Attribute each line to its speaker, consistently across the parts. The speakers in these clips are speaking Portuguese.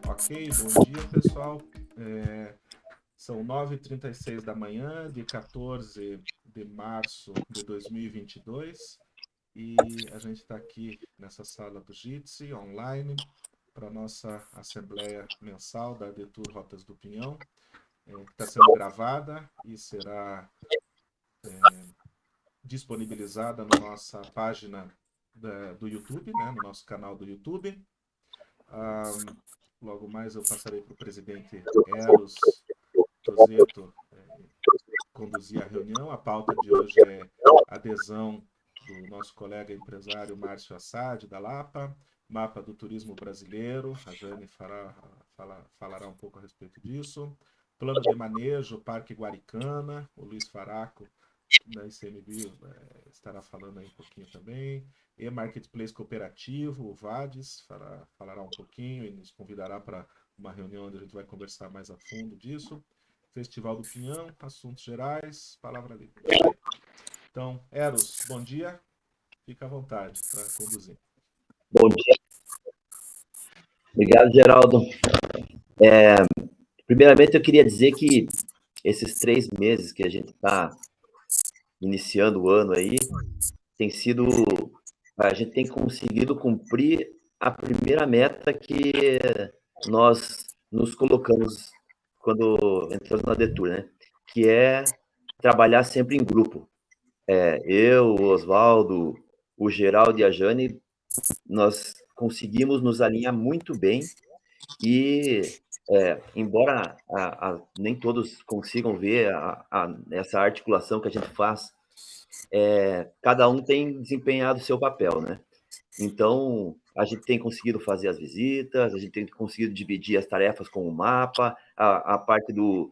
Speaker 1: Ok, bom dia, pessoal. São 9h36 da manhã, de 14 de março de 2022, e a gente está aqui nessa sala do Jitsi, online, para a nossa assembleia mensal da Detour Rotas do Pinhão, que está sendo gravada e será disponibilizada na nossa página do YouTube, né, no nosso canal do YouTube. Logo mais eu passarei para o presidente Eros Tozeto conduzir a reunião. A pauta de hoje é adesão do nosso colega empresário Márcio Assad, da Lapa, mapa do turismo brasileiro, a Jane falará um pouco a respeito disso, plano de manejo, Parque Guaricana, o Luiz Faraco, da ICMBio, estará falando aí um pouquinho também, e Marketplace Cooperativo, o VADES, falará um pouquinho e nos convidará para uma reunião onde a gente vai conversar mais a fundo disso. Festival do Pinhão, assuntos gerais, palavra livre. Então, Eros, bom dia, fica à vontade para conduzir.
Speaker 2: Bom dia. Obrigado, Geraldo. Primeiramente, eu queria dizer que esses 3 meses que a gente está iniciando o ano aí, a gente tem conseguido cumprir a primeira meta que nós nos colocamos quando entramos na Detour, né? Que é trabalhar sempre em grupo. Eu, o Oswaldo, o Geraldo e a Jane, nós conseguimos nos alinhar muito bem e, embora nem todos consigam ver essa articulação que a gente faz, cada um tem desempenhado o seu papel, né? Então, a gente tem conseguido fazer as visitas, a gente tem conseguido dividir as tarefas com o mapa, a parte do...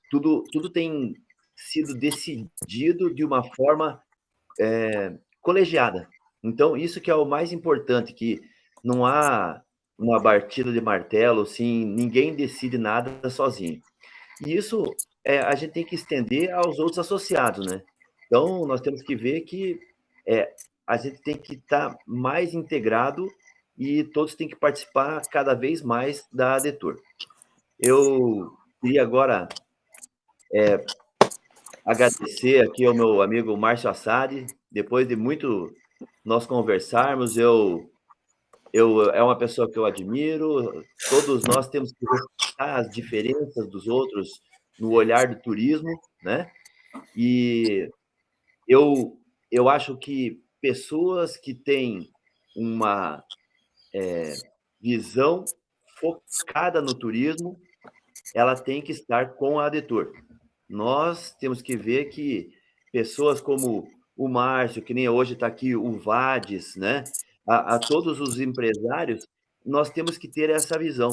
Speaker 2: tudo tem sido decidido de uma forma colegiada. Então, isso que é o mais importante, que não há uma batida de martelo, assim, ninguém decide nada sozinho. E isso a gente tem que estender aos outros associados, né? Então, nós temos que ver que a gente tem que estar mais integrado e todos têm que participar cada vez mais da Detour. Eu queria agora agradecer aqui ao meu amigo Márcio Assad. Depois de muito nós conversarmos, é uma pessoa que eu admiro. Todos nós temos que respeitar as diferenças dos outros no olhar do turismo, né? E eu acho que pessoas que têm uma visão focada no turismo, ela tem que estar com a Detour. Nós temos que ver que pessoas como o Márcio, que nem hoje está aqui, o Vades, né? A todos os empresários, nós temos que ter essa visão.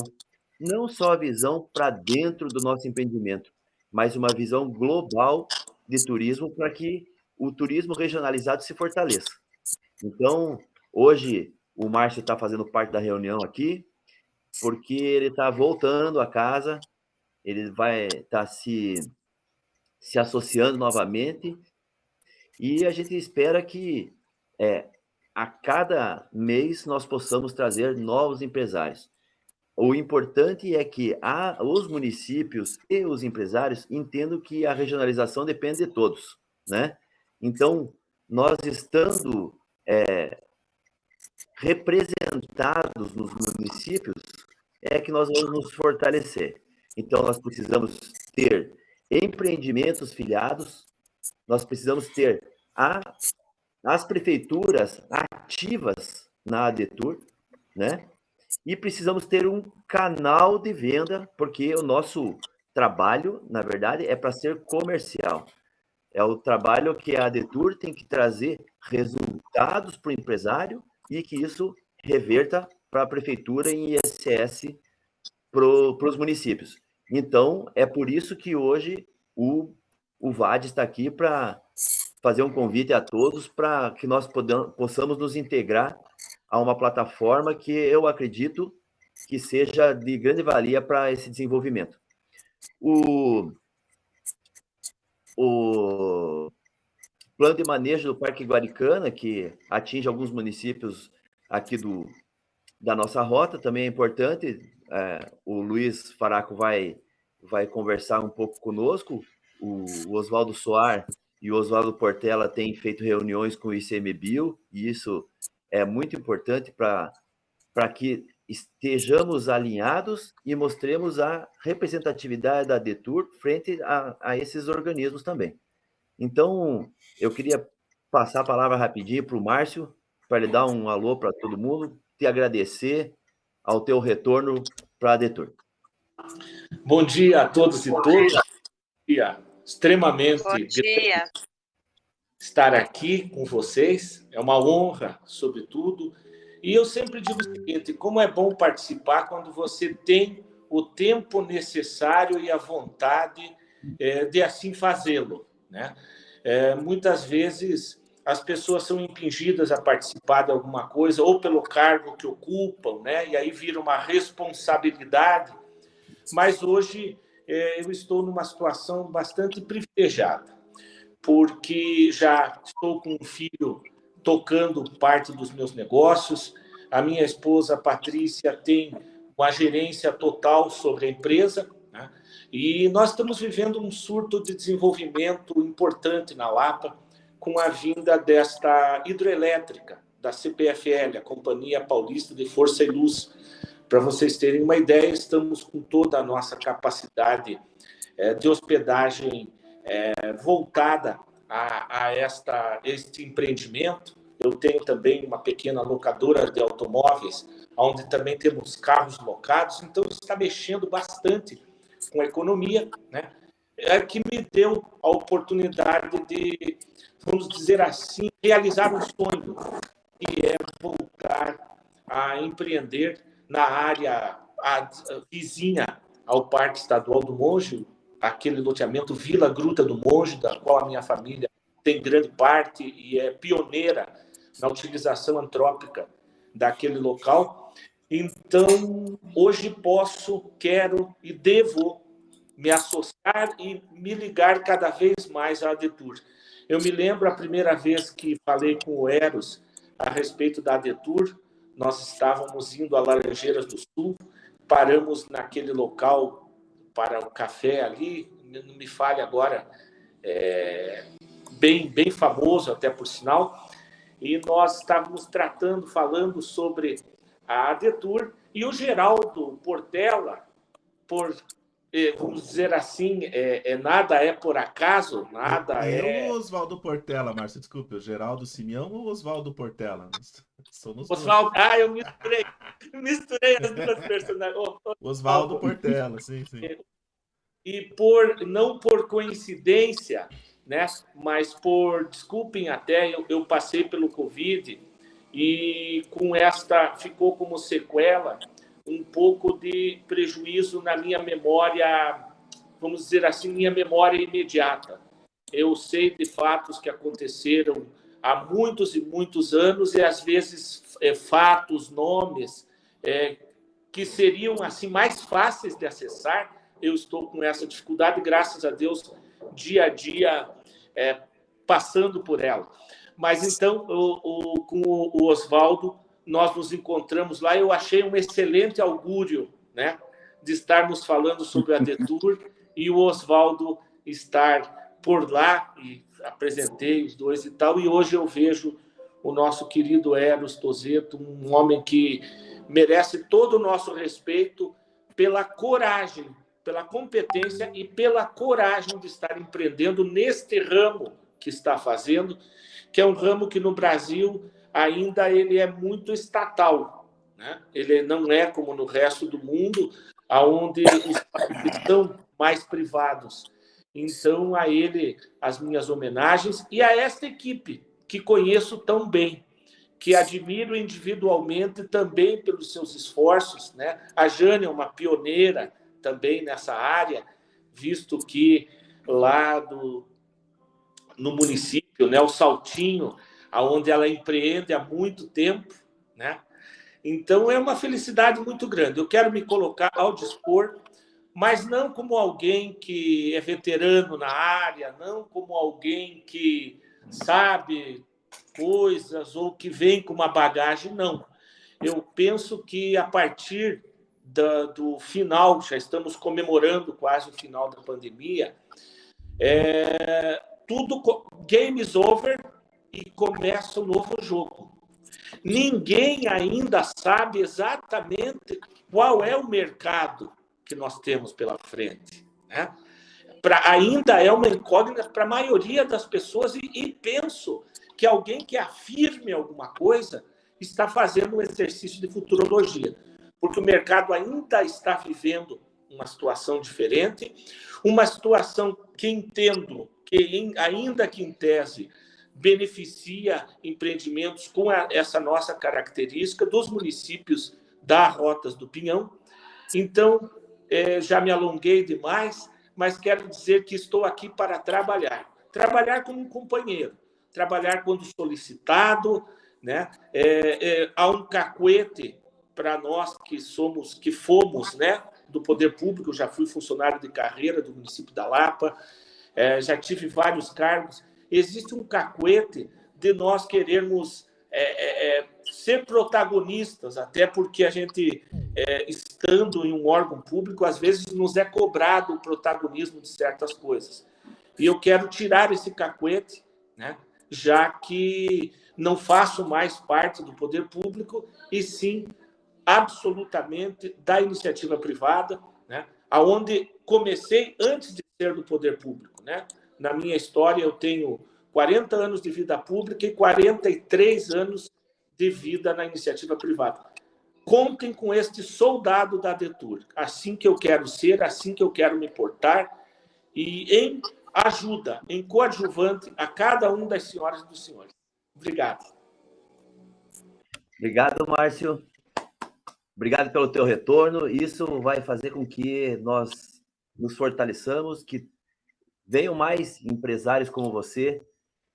Speaker 2: Não só a visão para dentro do nosso empreendimento, mas uma visão global de turismo para que o turismo regionalizado se fortaleça. Então, hoje, o Márcio está fazendo parte da reunião aqui, porque ele está voltando a casa, ele vai estar se associando novamente, e a gente espera que a cada mês nós possamos trazer novos empresários. O importante é que os municípios e os empresários entendam que a regionalização depende de todos, né? Então, nós estando representados nos municípios, é que nós vamos nos fortalecer. Então, nós precisamos ter empreendimentos filiados, nós precisamos ter as prefeituras ativas na Detour, né? E precisamos ter um canal de venda, porque o nosso trabalho, na verdade, é para ser comercial. É o trabalho que a Detour tem que trazer resultados para o empresário e que isso reverta para a prefeitura em ISS para os municípios. Então, é por isso que hoje o VAD está aqui para fazer um convite a todos para que nós possamos nos integrar a uma plataforma que eu acredito que seja de grande valia para esse desenvolvimento. O plano de manejo do Parque Guaricana, que atinge alguns municípios aqui do da nossa rota, também é importante. O Luiz Faraco vai conversar um pouco conosco. O Oswaldo Soar e o Oswaldo Portela têm feito reuniões com o ICMBio, e isso é muito importante para que estejamos alinhados e mostremos a representatividade da DETUR frente a esses organismos também. Então, eu queria passar a palavra rapidinho para o Márcio, para ele dar um alô para todo mundo, te agradecer ao teu retorno para a DETUR.
Speaker 3: Bom dia a todos e todas. Dia extremamente
Speaker 4: Bom dia.
Speaker 3: Estar aqui com vocês. É uma honra, sobretudo. E eu sempre digo o seguinte, como é bom participar quando você tem o tempo necessário e a vontade de assim fazê-lo, né? Muitas vezes as pessoas são impingidas a participar de alguma coisa ou pelo cargo que ocupam, né? E aí vira uma responsabilidade. Mas hoje eu estou numa situação bastante privilegiada, porque já estou com um filho tocando parte dos meus negócios, a minha esposa Patrícia tem uma gerência total sobre a empresa, né? E nós estamos vivendo um surto de desenvolvimento importante na Lapa, com a vinda desta hidrelétrica, da CPFL, a Companhia Paulista de Força e Luz. Para vocês terem uma ideia, estamos com toda a nossa capacidade de hospedagem voltada a este empreendimento. Eu tenho também uma pequena locadora de automóveis, onde também temos carros locados, então está mexendo bastante com a economia, né? Que me deu a oportunidade de, vamos dizer assim, realizar um sonho, que é voltar a empreender na área vizinha ao Parque Estadual do Monge, aquele loteamento Vila Gruta do Monge, da qual a minha família tem grande parte e é pioneira na utilização antrópica daquele local. Então, hoje quero e devo me associar e me ligar cada vez mais à DETUR. Eu me lembro a primeira vez que falei com o Eros a respeito da DETUR, nós estávamos indo a Laranjeiras do Sul, paramos naquele local para o café ali, não me falhe agora, bem famoso até por sinal, e nós estávamos falando sobre a DETUR, e o Geraldo Portela, vamos dizer assim, nada é por acaso, nada
Speaker 1: é... o Oswaldo Portela, Márcio, desculpe, o Geraldo Simeão ou o Oswaldo Portela?
Speaker 3: Oswaldo, eu misturei as duas personagens.
Speaker 1: Oswaldo Portela, sim.
Speaker 3: E não por coincidência, né? Mas desculpem até, eu passei pelo Covid e ficou como sequela um pouco de prejuízo na minha memória, vamos dizer assim, minha memória imediata. Eu sei de fatos que aconteceram há muitos e muitos anos e, às vezes, fatos, nomes que seriam assim mais fáceis de acessar. Eu estou com essa dificuldade, graças a Deus, dia a dia, passando por ela. Mas, então, com o Oswaldo, nós nos encontramos lá. Eu achei um excelente augúrio, né, de estarmos falando sobre a DETUR e o Oswaldo estar por lá, e apresentei os dois e tal, e hoje eu vejo o nosso querido Eros Tozeto, um homem que merece todo o nosso respeito pela coragem, pela competência e pela coragem de estar empreendendo neste ramo que está fazendo, que é um ramo que no Brasil ainda ele é muito estatal, né? Ele não é como no resto do mundo, onde os estão mais privados. Então, a ele, as minhas homenagens, e a esta equipe, que conheço tão bem, que admiro individualmente também pelos seus esforços, né? A Jane é uma pioneira também nessa área, visto que lá no município, né, o Saltinho, onde ela empreende há muito tempo, né? Então, é uma felicidade muito grande. Eu quero me colocar ao dispor, mas não como alguém que é veterano na área, não como alguém que sabe coisas ou que vem com uma bagagem, não. eu penso que a partir do final, já estamos comemorando quase o final da pandemia, tudo games over e começa um novo jogo. Ninguém ainda sabe exatamente qual é o mercado que nós temos pela frente, né? Ainda é uma incógnita para a maioria das pessoas e penso que alguém que afirme alguma coisa está fazendo um exercício de futurologia, porque o mercado ainda está vivendo uma situação diferente, uma situação que entendo que, ainda que em tese, beneficia empreendimentos com essa nossa característica dos municípios da Rotas do Pinhão. Então, já me alonguei demais, mas quero dizer que estou aqui para trabalhar. Trabalhar como um companheiro, trabalhar quando solicitado, né? Há um cacuete para nós que fomos, né, do poder público. Eu já fui funcionário de carreira do município da Lapa, já tive vários cargos. Existe um cacuete de nós querermos ser protagonistas, até porque a gente, estando em um órgão público, às vezes nos é cobrado o protagonismo de certas coisas. E eu quero tirar esse cacuete, né, já que não faço mais parte do poder público, e sim absolutamente da iniciativa privada, né, aonde comecei antes de ser do poder público, né? Na minha história, eu tenho 40 anos de vida pública e 43 anos de vida na iniciativa privada. Contem com este soldado da Detur. Assim que eu quero ser, assim que eu quero me portar, e em ajuda, em coadjuvante a cada um das senhoras e dos senhores. Obrigado.
Speaker 2: Obrigado, Márcio. Obrigado pelo teu retorno. Isso vai fazer com que nós nos fortaleçamos, que venham mais empresários como você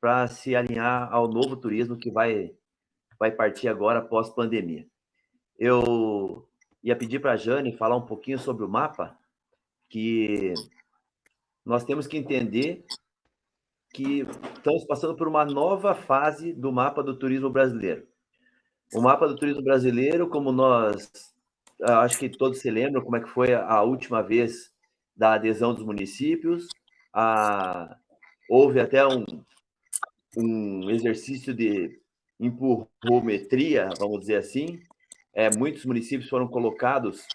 Speaker 2: para se alinhar ao novo turismo que vai partir agora após pandemia. Eu ia pedir para a Jane falar um pouquinho sobre o mapa, que nós temos que entender que estamos passando por uma nova fase do mapa do turismo brasileiro. O mapa do turismo brasileiro, como nós, acho que todos se lembram como é que foi a última vez da adesão dos municípios, houve até um exercício de empurrometria, vamos dizer assim. Muitos municípios foram colocados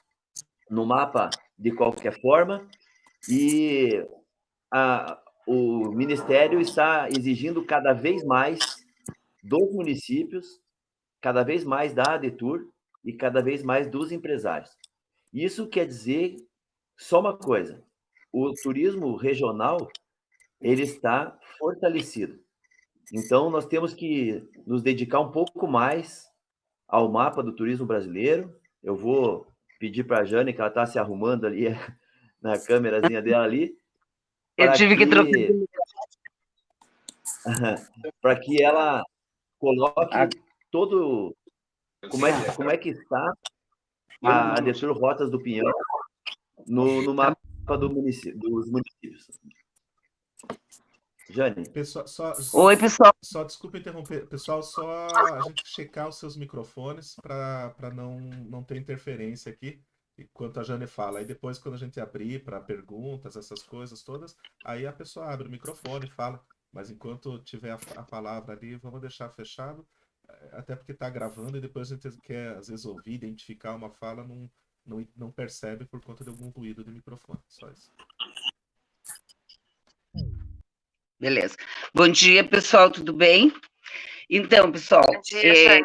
Speaker 2: no mapa de qualquer forma, e o Ministério está exigindo cada vez mais dos municípios, cada vez mais da ADETUR e cada vez mais dos empresários. Isso quer dizer só uma coisa: o turismo regional ele está fortalecido. Então, nós temos que nos dedicar um pouco mais ao mapa do turismo brasileiro. Eu vou pedir para a Jane, que ela está se arrumando ali na câmerazinha dela ali,
Speaker 4: Eu tive que trocar.
Speaker 2: para que ela coloque todo como é que está a Detur Rotas do Pinhão no mapa dos municípios. Jane.
Speaker 4: Oi, pessoal.
Speaker 1: Só desculpa interromper. Pessoal, só a gente checar os seus microfones para não ter interferência aqui enquanto a Jane fala. Aí depois, quando a gente abrir para perguntas, essas coisas todas, aí a pessoa abre o microfone e fala. Mas enquanto tiver a palavra ali, vamos deixar fechado, até porque está gravando e depois a gente quer, às vezes, ouvir, identificar uma fala, não percebe por conta de algum ruído de microfone. Só isso.
Speaker 4: Beleza. Bom dia, pessoal, tudo bem? Então, pessoal,
Speaker 5: bom dia,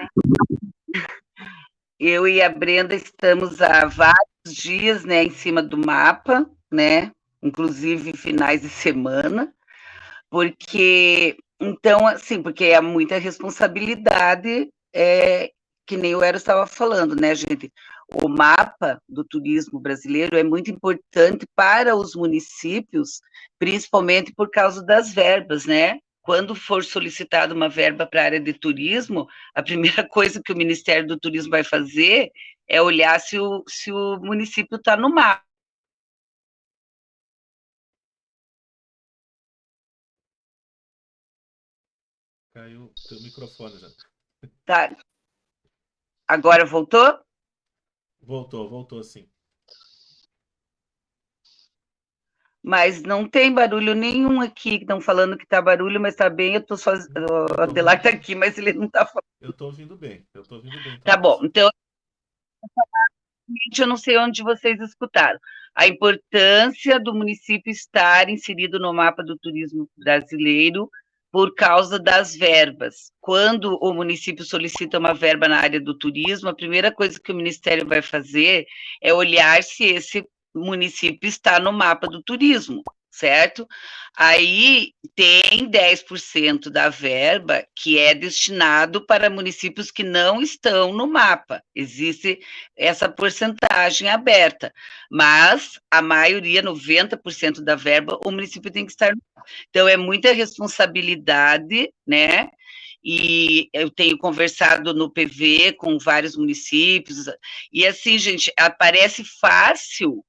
Speaker 4: eu e a Brenda estamos há vários dias, né, em cima do mapa, né, inclusive finais de semana, porque é muita responsabilidade, que nem o Eros estava falando, né, gente? O mapa do turismo brasileiro é muito importante para os municípios, principalmente por causa das verbas, né? Quando for solicitada uma verba para a área de turismo, a primeira coisa que o Ministério do Turismo vai fazer é olhar se o município está no mapa.
Speaker 1: Caiu o teu microfone, já.
Speaker 4: Tá. Agora voltou?
Speaker 1: Voltou sim.
Speaker 4: Mas não tem barulho nenhum aqui. Estão falando que está barulho, mas está bem. Eu tô só. O Adelar está aqui, mas ele não está falando.
Speaker 1: Eu estou ouvindo bem.
Speaker 4: Tá bom. Então, eu não sei onde vocês escutaram. A importância do município estar inserido no mapa do turismo brasileiro por causa das verbas. Quando o município solicita uma verba na área do turismo, a primeira coisa que o Ministério vai fazer é olhar se esse município está no mapa do turismo, certo? Aí tem 10% da verba que é destinado para municípios que não estão no mapa. Existe essa porcentagem aberta, mas a maioria, 90% da verba, o município tem que estar. Então, é muita responsabilidade, né? E eu tenho conversado no PV com vários municípios, e assim, gente, parece fácil,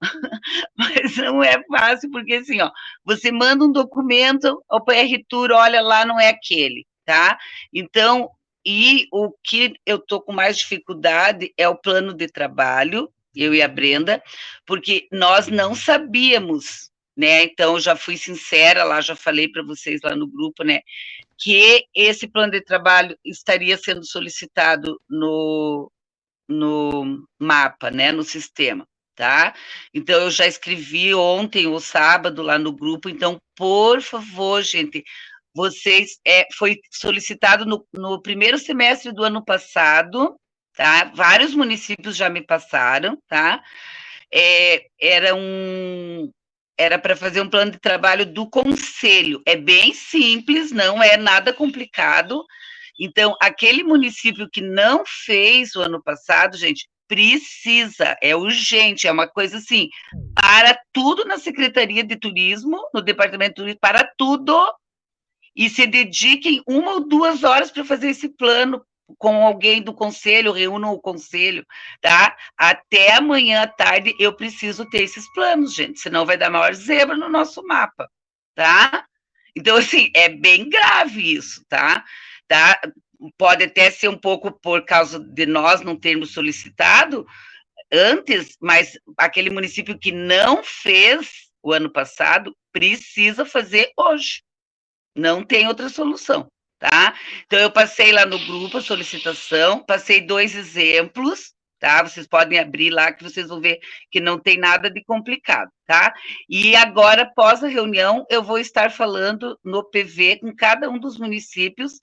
Speaker 4: mas não é fácil, porque assim, ó, você manda um documento, o PR Tour olha lá, não é aquele, tá? Então, e o que eu estou com mais dificuldade é o plano de trabalho, eu e a Brenda, porque nós não sabíamos, né? Então, já fui sincera lá, já falei para vocês lá no grupo, né? Que esse plano de trabalho estaria sendo solicitado no mapa, né? No sistema, tá? Então, eu já escrevi ontem ou sábado lá no grupo, então, por favor, gente, vocês, foi solicitado no primeiro semestre do ano passado, tá? Vários municípios já me passaram, tá? Era para fazer um plano de trabalho do conselho. É bem simples, não é nada complicado. Então, aquele município que não fez o ano passado, gente, precisa, é urgente, é uma coisa assim, para tudo na Secretaria de Turismo, no Departamento de Turismo, para tudo, e se dediquem 1 ou 2 horas para fazer esse plano com alguém do conselho, reúnam o conselho, tá? Até amanhã à tarde eu preciso ter esses planos, gente, senão vai dar maior zebra no nosso mapa, tá? Então, assim, é bem grave isso, tá? Pode até ser um pouco por causa de nós não termos solicitado antes, mas aquele município que não fez o ano passado precisa fazer hoje. Não tem outra solução, tá? Então, eu passei lá no grupo a solicitação, passei 2 exemplos, tá? Vocês podem abrir lá que vocês vão ver que não tem nada de complicado, tá? E agora, após a reunião, eu vou estar falando no PV com cada um dos municípios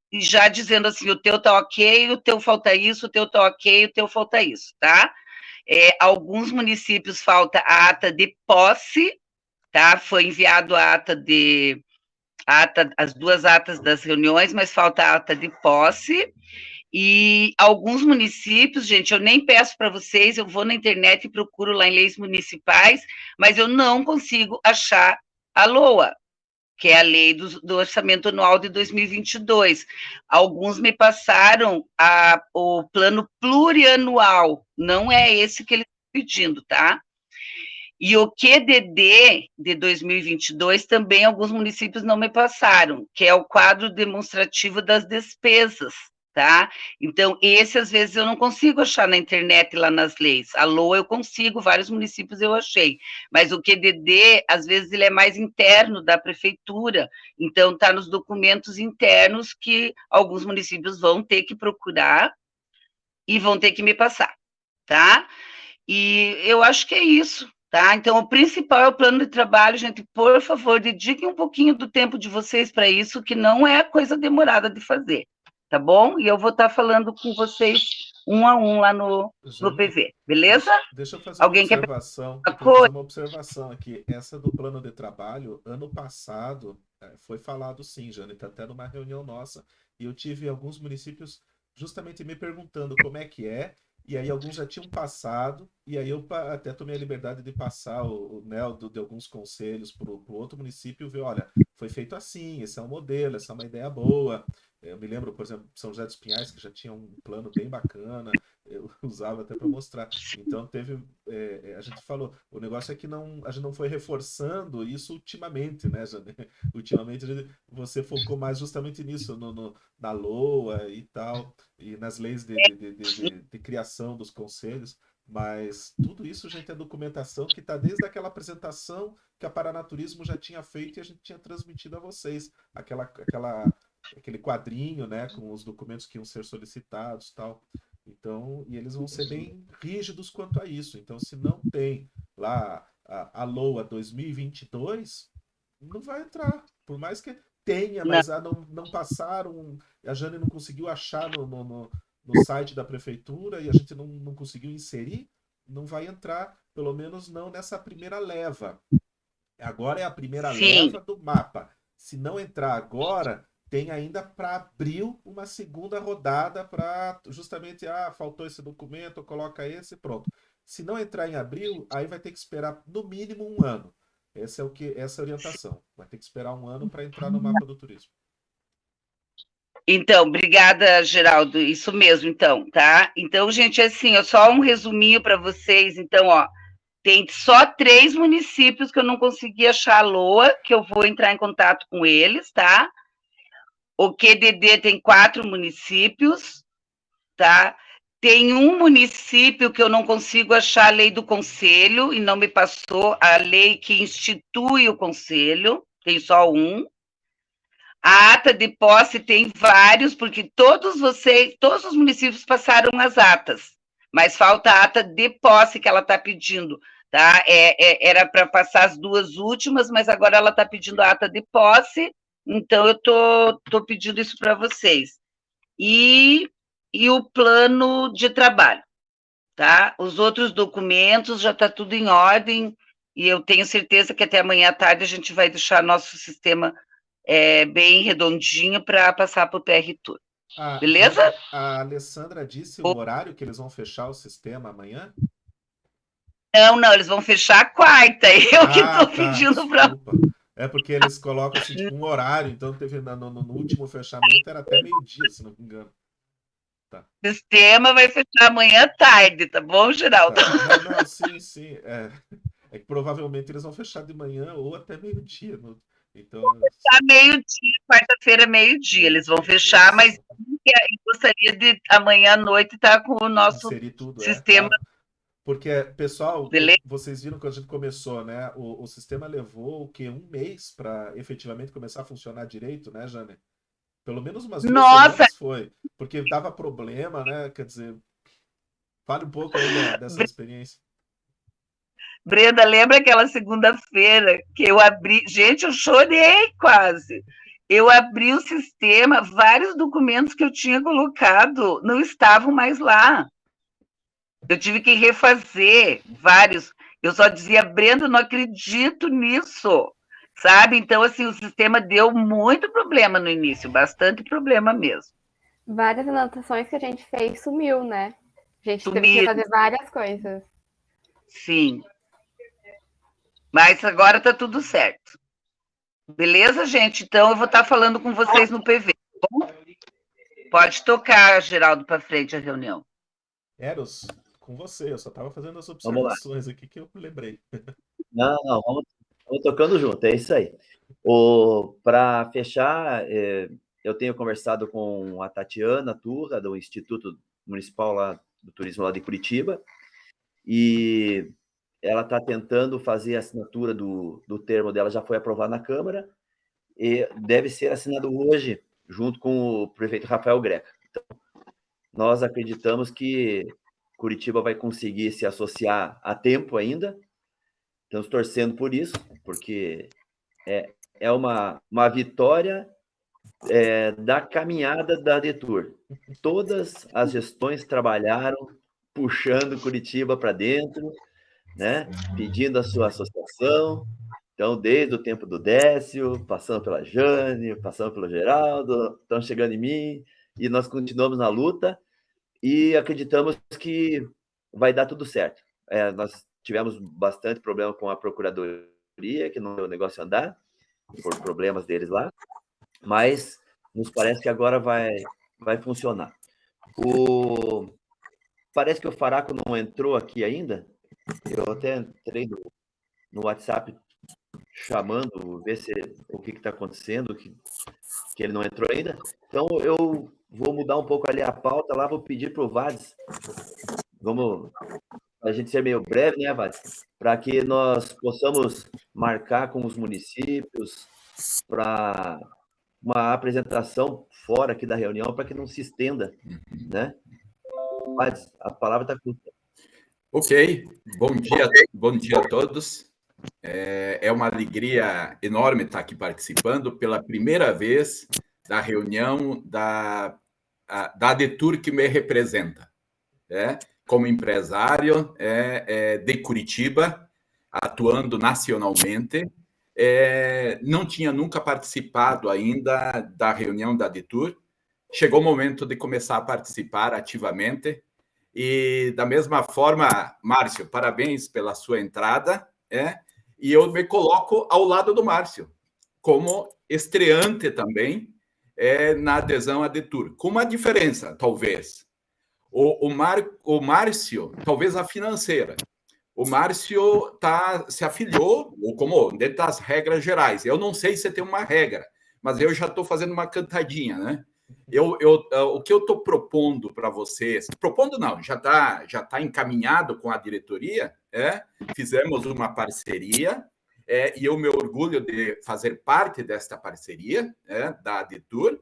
Speaker 4: e já dizendo assim, o teu tá ok, o teu falta isso, o teu tá ok, o teu falta isso, tá? Alguns municípios falta a ata de posse, tá? Foi enviado a ata de as 2 atas das reuniões, mas falta a ata de posse. E alguns municípios, gente, eu nem peço para vocês, eu vou na internet e procuro lá em leis municipais, mas eu não consigo achar a LOA, que é a lei do orçamento anual de 2022. Alguns me passaram o plano plurianual, não é esse que eles estão pedindo, tá? E o QDD de 2022 também alguns municípios não me passaram, que é o quadro demonstrativo das despesas, tá? Então, esse às vezes eu não consigo achar na internet lá nas leis. A LOA eu consigo, vários municípios eu achei, mas o QDD, às vezes, ele é mais interno da prefeitura, então está nos documentos internos que alguns municípios vão ter que procurar e vão ter que me passar, tá? E eu acho que é isso, tá? Então, o principal é o plano de trabalho, gente. Por favor, dediquem um pouquinho do tempo de vocês para isso, que não é coisa demorada de fazer, tá bom? E eu vou estar falando com vocês 1 a 1 lá no PV, beleza?
Speaker 1: Deixa eu fazer
Speaker 4: Alguém
Speaker 1: uma observação. Eu quero fazer uma observação aqui. Essa do plano de trabalho, ano passado, foi falado sim, Jânita, até numa reunião nossa, e eu tive alguns municípios justamente me perguntando como é que é. E aí alguns já tinham passado, e aí eu até tomei a liberdade de passar né, de alguns conselhos para o outro município, ver, olha, foi feito assim, esse é um modelo, essa é uma ideia boa. Eu me lembro, por exemplo, São José dos Pinhais, que já tinha um plano bem bacana. eu usava até para mostrar. Então teve, a gente falou, o negócio é que a gente não foi reforçando isso ultimamente, né, Jane? Ultimamente você focou mais justamente nisso, na LOA e tal, e nas leis de criação dos conselhos, mas tudo isso, gente, é documentação que está desde aquela apresentação que a Paranaturismo já tinha feito e a gente tinha transmitido a vocês, aquele quadrinho, né, com os documentos que iam ser solicitados, tal. Então, e eles vão ser bem rígidos quanto a isso. Então, se não tem lá a LOA 2022, não vai entrar. Por mais que tenha,
Speaker 4: Não.
Speaker 1: mas não passaram, a Jane não conseguiu achar no site da prefeitura e a gente não conseguiu inserir, não vai entrar, pelo menos não nessa primeira leva. Agora é a primeira
Speaker 4: Sim.
Speaker 1: leva do mapa. Se não entrar agora, tem ainda para abril uma segunda rodada para justamente, faltou esse documento, coloca esse, pronto. Se não entrar em abril, aí vai ter que esperar no mínimo um ano. Essa é essa é a orientação. Vai ter que esperar um ano para entrar no mapa do turismo.
Speaker 4: Então, obrigada, Geraldo. Isso mesmo, então, tá? Então, gente, assim, só um resuminho para vocês. Então, ó, tem só 3 municípios que eu não consegui achar a LOA, que eu vou entrar em contato com eles, tá? O QDD tem 4 municípios, tá? Tem um município que eu não consigo achar a lei do conselho e não me passou a lei que institui o conselho, tem só um. A ata de posse tem vários, porque todos os municípios passaram as atas, mas falta a ata de posse que ela está pedindo, tá? Era para passar as 2 últimas, mas agora ela está pedindo a ata de posse, então eu tô pedindo isso para vocês. E o plano de trabalho, tá? Os outros documentos já está tudo em ordem, e eu tenho certeza que até amanhã à tarde a gente vai deixar nosso sistema bem redondinho para passar para o PR Tour. Beleza?
Speaker 1: Jane, a Alessandra disse o horário que eles vão fechar o sistema amanhã?
Speaker 4: Não, eles vão fechar a quarta. Eu que estou pedindo para.
Speaker 1: Desculpa. É porque eles colocam assim, tipo, um horário, então teve no último fechamento era até meio-dia, se não me engano. Tá.
Speaker 4: O sistema vai fechar amanhã à tarde, tá bom, Geraldo?
Speaker 1: Tá. Não, sim. É que provavelmente eles vão fechar de manhã ou até meio-dia. Então.
Speaker 4: Tá meio-dia, quarta-feira, meio-dia. Eles vão fechar, mas eu gostaria de amanhã à noite estar com o nosso
Speaker 1: tudo,
Speaker 4: sistema.
Speaker 1: Claro. Porque, pessoal,
Speaker 4: Beleza?
Speaker 1: vocês viram quando a gente começou, né? O sistema levou o quê? Um mês para efetivamente começar a funcionar direito, né, Jane? Pelo menos umas 2 semanas foi. Porque dava problema, né? Quer dizer, fale um pouco aí dessa experiência.
Speaker 4: Brenda, lembra aquela segunda-feira que eu abri. Gente, eu chorei quase. Eu abri o sistema, vários documentos que eu tinha colocado não estavam mais lá. Eu tive que refazer vários. Eu só dizia, Brenda, não acredito nisso, sabe? Então, assim, o sistema deu muito problema no início, bastante problema mesmo.
Speaker 5: Várias anotações que a gente fez sumiu, né? A gente teve que fazer várias coisas.
Speaker 4: Sim. Mas agora tá tudo certo. Beleza, gente? Então eu vou estar falando com vocês no PV, tá bom? Pode tocar, Geraldo, para frente a reunião.
Speaker 1: Eros, com você. Eu só estava fazendo as observações aqui que eu lembrei.
Speaker 2: Não, vamos tocando junto, é isso aí. Para fechar, eu tenho conversado com a Tatiana Turra, do Instituto Municipal lá, do Turismo lá de Curitiba, e ela está tentando fazer a assinatura do termo dela, já foi aprovado na Câmara, e deve ser assinado hoje, junto com o prefeito Rafael Greca. Então, nós acreditamos que Curitiba vai conseguir se associar a tempo ainda, estamos torcendo por isso, porque é uma vitória da caminhada da Detour. Todas as gestões trabalharam puxando Curitiba para dentro, né? Pedindo a sua associação. Então, desde o tempo do Décio, passando pela Jane, passando pelo Geraldo, estão chegando em mim, e nós continuamos na luta e acreditamos que vai dar tudo certo. Nós tivemos bastante problema com a Procuradoria, que não deu o negócio andar, por problemas deles lá, mas nos parece que agora vai funcionar. Parece que o Faraco não entrou aqui ainda. Eu até entrei no WhatsApp chamando, ver o que está acontecendo, que ele não entrou ainda. Então, eu vou mudar um pouco ali a pauta lá, vou pedir para o Vades, vamos a gente ser meio breve, né, Vades? Para que nós possamos marcar com os municípios para uma apresentação fora aqui da reunião, para que não se estenda, né? Vades, a palavra está curta.
Speaker 6: Ok, bom dia a todos. É uma alegria enorme estar aqui participando pela primeira vez da reunião da ADETUR que me representa. Como empresário de Curitiba, atuando nacionalmente, não tinha nunca participado ainda da reunião da ADETUR. Chegou o momento de começar a participar ativamente. E, da mesma forma, Márcio, parabéns pela sua entrada. E eu me coloco ao lado do Márcio, como estreante também na adesão à ADETUR. Com uma diferença, talvez. O Márcio, talvez a financeira. O Márcio se afiliou, ou como dentro das regras gerais. Eu não sei se tem uma regra, mas eu já estou fazendo uma cantadinha, né? O que eu estou propondo para vocês, propondo não, já tá encaminhado com a diretoria, fizemos uma parceria, e eu me orgulho de fazer parte desta parceria, da ADETUR,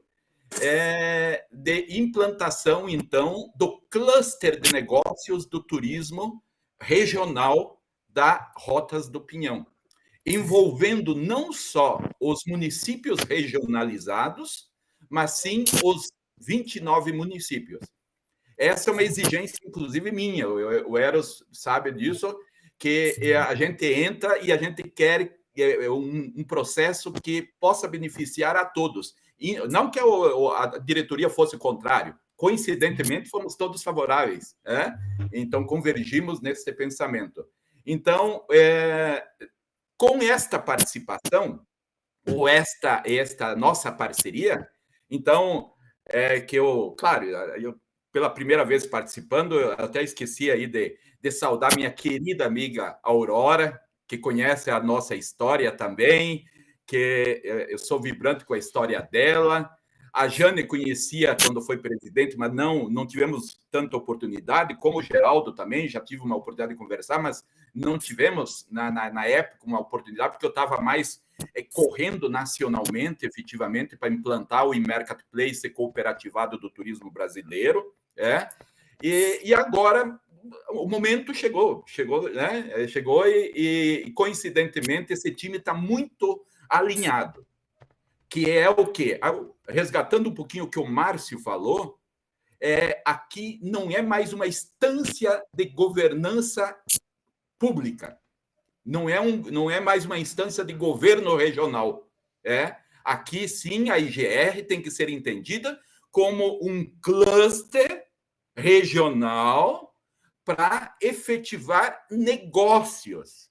Speaker 6: de implantação, então, do cluster de negócios do turismo regional da Rotas do Pinhão, envolvendo não só os municípios regionalizados, mas sim os 29 municípios. Essa é uma exigência, inclusive, minha. O Eros sabe disso, que a gente entra e a gente quer um processo que possa beneficiar a todos. E não que a diretoria fosse contrário. Coincidentemente, fomos todos favoráveis. Então, convergimos nesse pensamento. Então, com esta participação, ou esta nossa parceria, então, claro, eu pela primeira vez participando, eu até esqueci aí de saudar minha querida amiga Aurora, que conhece a nossa história também, que eu sou vibrante com a história dela. A Jane conhecia quando foi presidente, mas não tivemos tanta oportunidade, como o Geraldo também, já tive uma oportunidade de conversar, mas não tivemos, na época, uma oportunidade, porque eu estava mais correndo nacionalmente, efetivamente, para implantar o e-marketplace cooperativado do turismo brasileiro. E agora o momento chegou, né? Chegou e, coincidentemente, esse time está muito alinhado, que é o quê? Resgatando um pouquinho o que o Márcio falou, aqui não é mais uma instância de governança pública, não é mais uma instância de governo regional. Aqui, sim, a IGR tem que ser entendida como um cluster regional para efetivar negócios.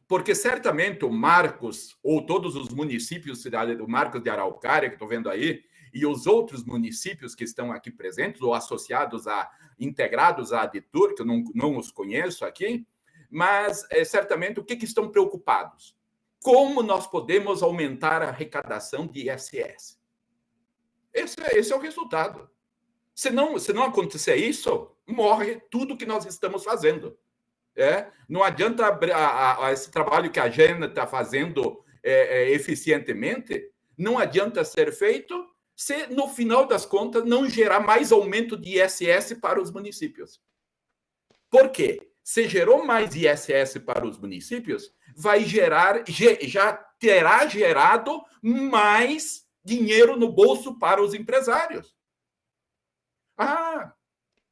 Speaker 6: Porque certamente o Marcos, ou todos os municípios, o Marcos de Araucária, que estou vendo aí, e os outros municípios que estão aqui presentes, ou associados integrados à ADETUR, que eu não os conheço aqui, mas certamente o que estão preocupados? Como nós podemos aumentar a arrecadação de ISS? Esse é o resultado. Se não acontecer isso, morre tudo que nós estamos fazendo. Não adianta esse trabalho que a Jana está fazendo eficientemente, não adianta ser feito se, no final das contas, não gerar mais aumento de ISS para os municípios. Por quê? Se gerou mais ISS para os municípios, já terá gerado mais dinheiro no bolso para os empresários.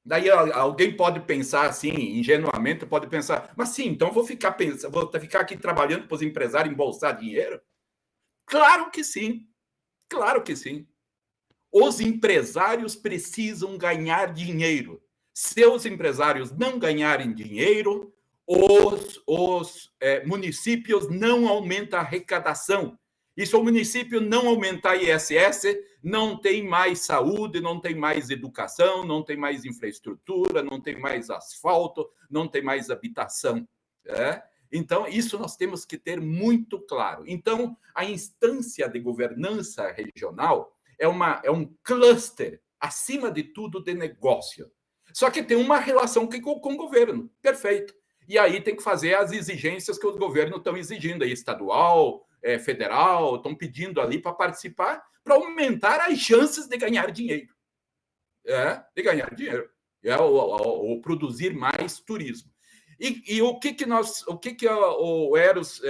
Speaker 6: Daí alguém pode pensar assim, ingenuamente, pode pensar, mas sim, então vou ficar aqui trabalhando para os empresários embolsar dinheiro? Claro que sim, claro que sim. Os empresários precisam ganhar dinheiro. Se os empresários não ganharem dinheiro, os municípios não aumentam a arrecadação. E se o município não aumentar ISS, não tem mais saúde, não tem mais educação, não tem mais infraestrutura, não tem mais asfalto, não tem mais habitação. Então, isso nós temos que ter muito claro. Então, a instância de governança regional é um cluster, acima de tudo, de negócio. Só que tem uma relação com o governo, perfeito. E aí tem que fazer as exigências que os governos estão exigindo, aí, estadual, federal, estão pedindo ali para participar, para aumentar as chances de ganhar dinheiro. De ganhar dinheiro. Ou produzir mais turismo. E o que o Eros,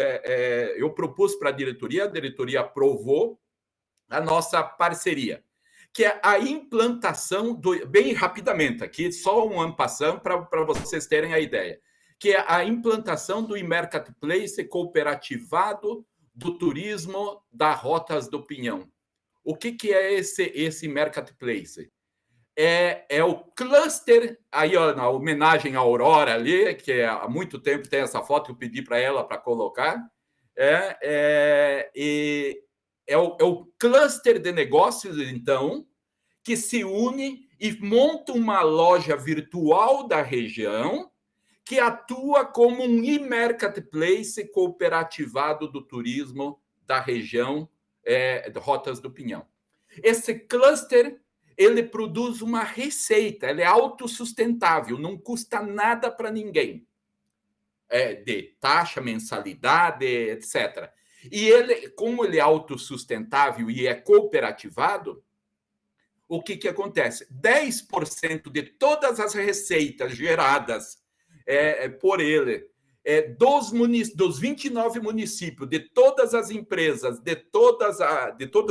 Speaker 6: eu propus para a diretoria aprovou a nossa parceria, que é a implantação bem rapidamente, aqui só um en passant para vocês terem a ideia, que é a implantação do e-marketplace cooperativado do turismo da Rotas do Pinhão. O que é esse marketplace? É o cluster, aí ó, na homenagem à Aurora ali, que há muito tempo tem essa foto que eu pedi para ela para colocar, é o cluster de negócios, então, que se une e monta uma loja virtual da região que atua como um e-marketplace cooperativado do turismo da região de Rotas do Pinhão. Esse cluster, ele produz uma receita, ele é autossustentável, não custa nada para ninguém, de taxa, mensalidade, etc. E ele, como ele é autossustentável e é cooperativado, o que acontece? 10% de todas as receitas geradas por ele, dos 29 municípios, de todas as empresas, de todas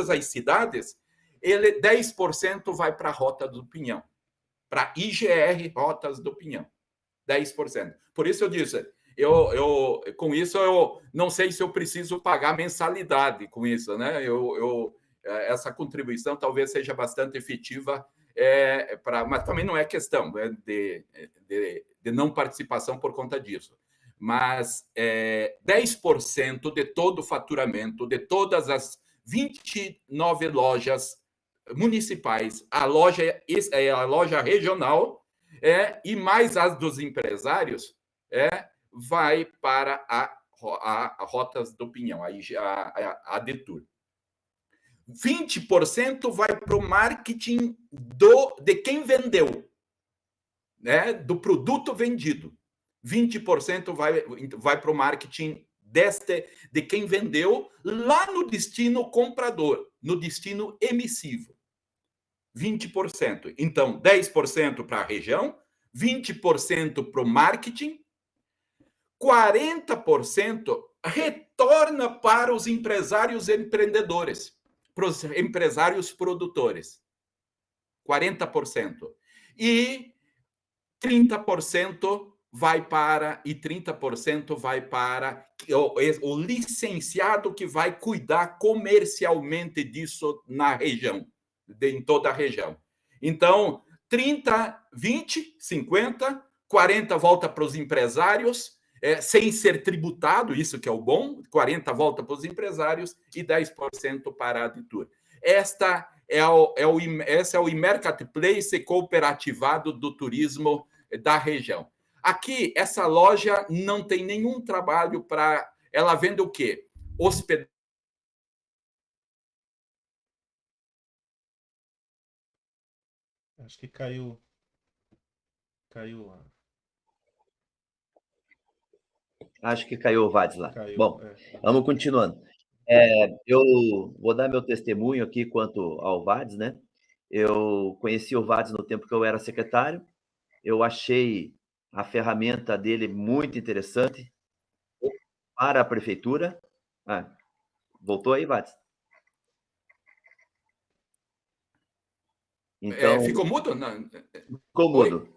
Speaker 6: as cidades, 10% vai para a Rota do Pinhão, para IGR Rotas do Pinhão. 10%. Por isso eu disse, com isso eu não sei se eu preciso pagar mensalidade com isso, né? Essa contribuição talvez seja bastante efetiva, mas também não é questão de não participação por conta disso. Mas 10% de todo o faturamento de todas as 29 lojas municipais, a loja regional, e mais as dos empresários, vai para a Rotas do Pinhão, a Detour. 20% vai para o marketing de quem vendeu, né? Do produto vendido. 20% vai para o marketing de quem vendeu lá no destino comprador, no destino emissivo. 20%. Então, 10% para a região, 20% para o marketing, 40% retorna para os empresários empreendedores, para os empresários produtores. 40%. E 30% vai para o licenciado que vai cuidar comercialmente disso na região, em toda a região. Então, 30, 20, 50, 40 volta para os empresários, sem ser tributado, isso que é o bom, 40 volta para os empresários e 10% para a Detour. Esse é o e-marketplace cooperativado do turismo da região. Aqui, essa loja não tem nenhum trabalho para... Ela vende o quê? Hospedagem.
Speaker 1: Acho que caiu.
Speaker 2: Acho que caiu o Vades lá.
Speaker 1: Caiu,
Speaker 2: Bom, vamos continuando. Eu vou dar meu testemunho aqui quanto ao Vades, né? Eu conheci o Vades no tempo que eu era secretário. Eu achei a ferramenta dele muito interessante para a prefeitura. Voltou aí, Vades?
Speaker 6: Então, ficou mudo? Não.
Speaker 2: Ficou mudo.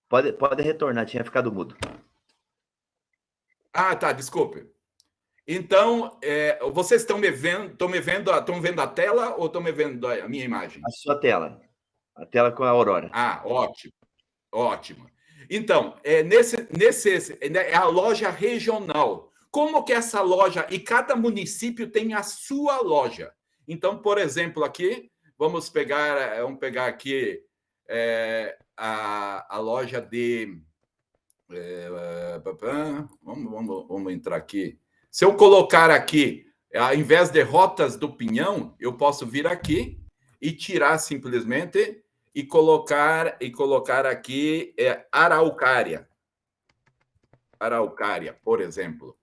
Speaker 2: Pode retornar, tinha ficado mudo.
Speaker 6: Tá, desculpe. Então, vocês estão estão vendo a tela ou estão me vendo a minha imagem?
Speaker 2: A sua tela. A tela com a Aurora.
Speaker 6: Ótimo. Ótimo. Então, é a loja regional. Como que essa loja... E cada município tem a sua loja. Então, por exemplo, aqui, vamos pegar aqui a loja de... vamos entrar aqui. Se eu colocar aqui, ao invés de Rotas do Pinhão, eu posso vir aqui e tirar simplesmente e colocar aqui Araucária. Araucária, por exemplo.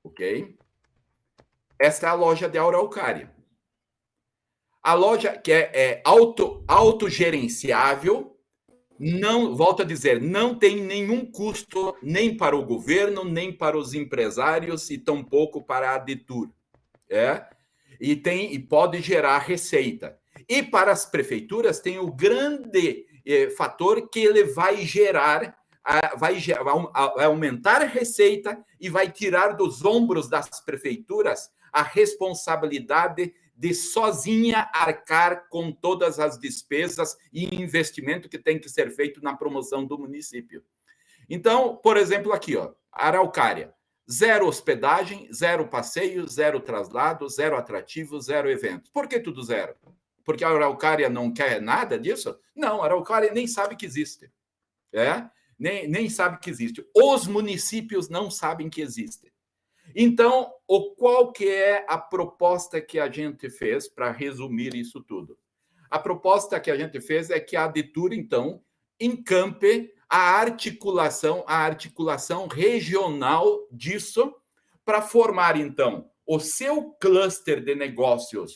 Speaker 6: Ok? Esta é a loja de Araucária. A loja que é autogerenciável, não, volto a dizer, não tem nenhum custo nem para o governo, nem para os empresários e tampouco para a Adetur. E pode gerar receita. E para as prefeituras tem o grande fator que ele vai aumentar a receita e vai tirar dos ombros das prefeituras a responsabilidade de sozinha arcar com todas as despesas e investimento que tem que ser feito na promoção do município. Então, por exemplo, aqui, Araucária, 0 hospedagem, 0 passeio, 0 traslado, 0 atrativo, 0 eventos. Por que tudo 0? Porque a Araucária não quer nada disso? Não, a Araucária nem sabe que existe. Nem sabe que existe. Os municípios não sabem que existe. Então, qual que é a proposta que a gente fez para resumir isso tudo? A proposta que a gente fez é que a Adetur, então, encampe a articulação regional disso para formar, então, o seu cluster de negócios,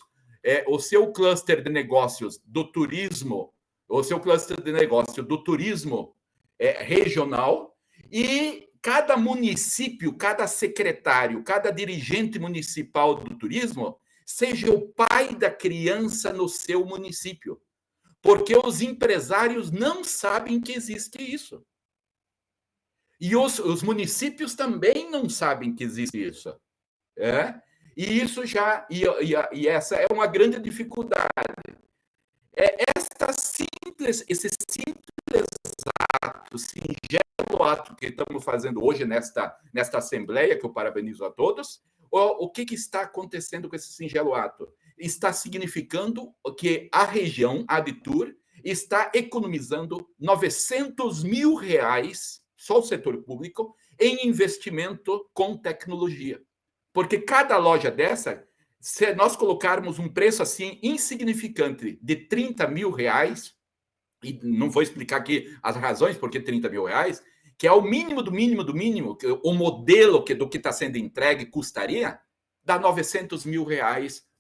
Speaker 6: do turismo, o seu cluster de negócio do turismo regional, e cada município, cada secretário, cada dirigente municipal do turismo seja o pai da criança no seu município. Porque os empresários não sabem que existe isso. E os municípios também não sabem que existe isso. E isso e essa é uma grande dificuldade. Esse simples ato, singelo ato que estamos fazendo hoje nesta assembleia, que eu parabenizo a todos, o que está acontecendo com esse singelo ato? Está significando que a região, a Adetur, está economizando R$900 mil, só o setor público, em investimento com tecnologia. Porque cada loja dessa, se nós colocarmos um preço assim insignificante de R$30 mil, e não vou explicar aqui as razões por que R$30 mil, que é o mínimo do mínimo do mínimo, o modelo do que está sendo entregue custaria, dá R$900 mil,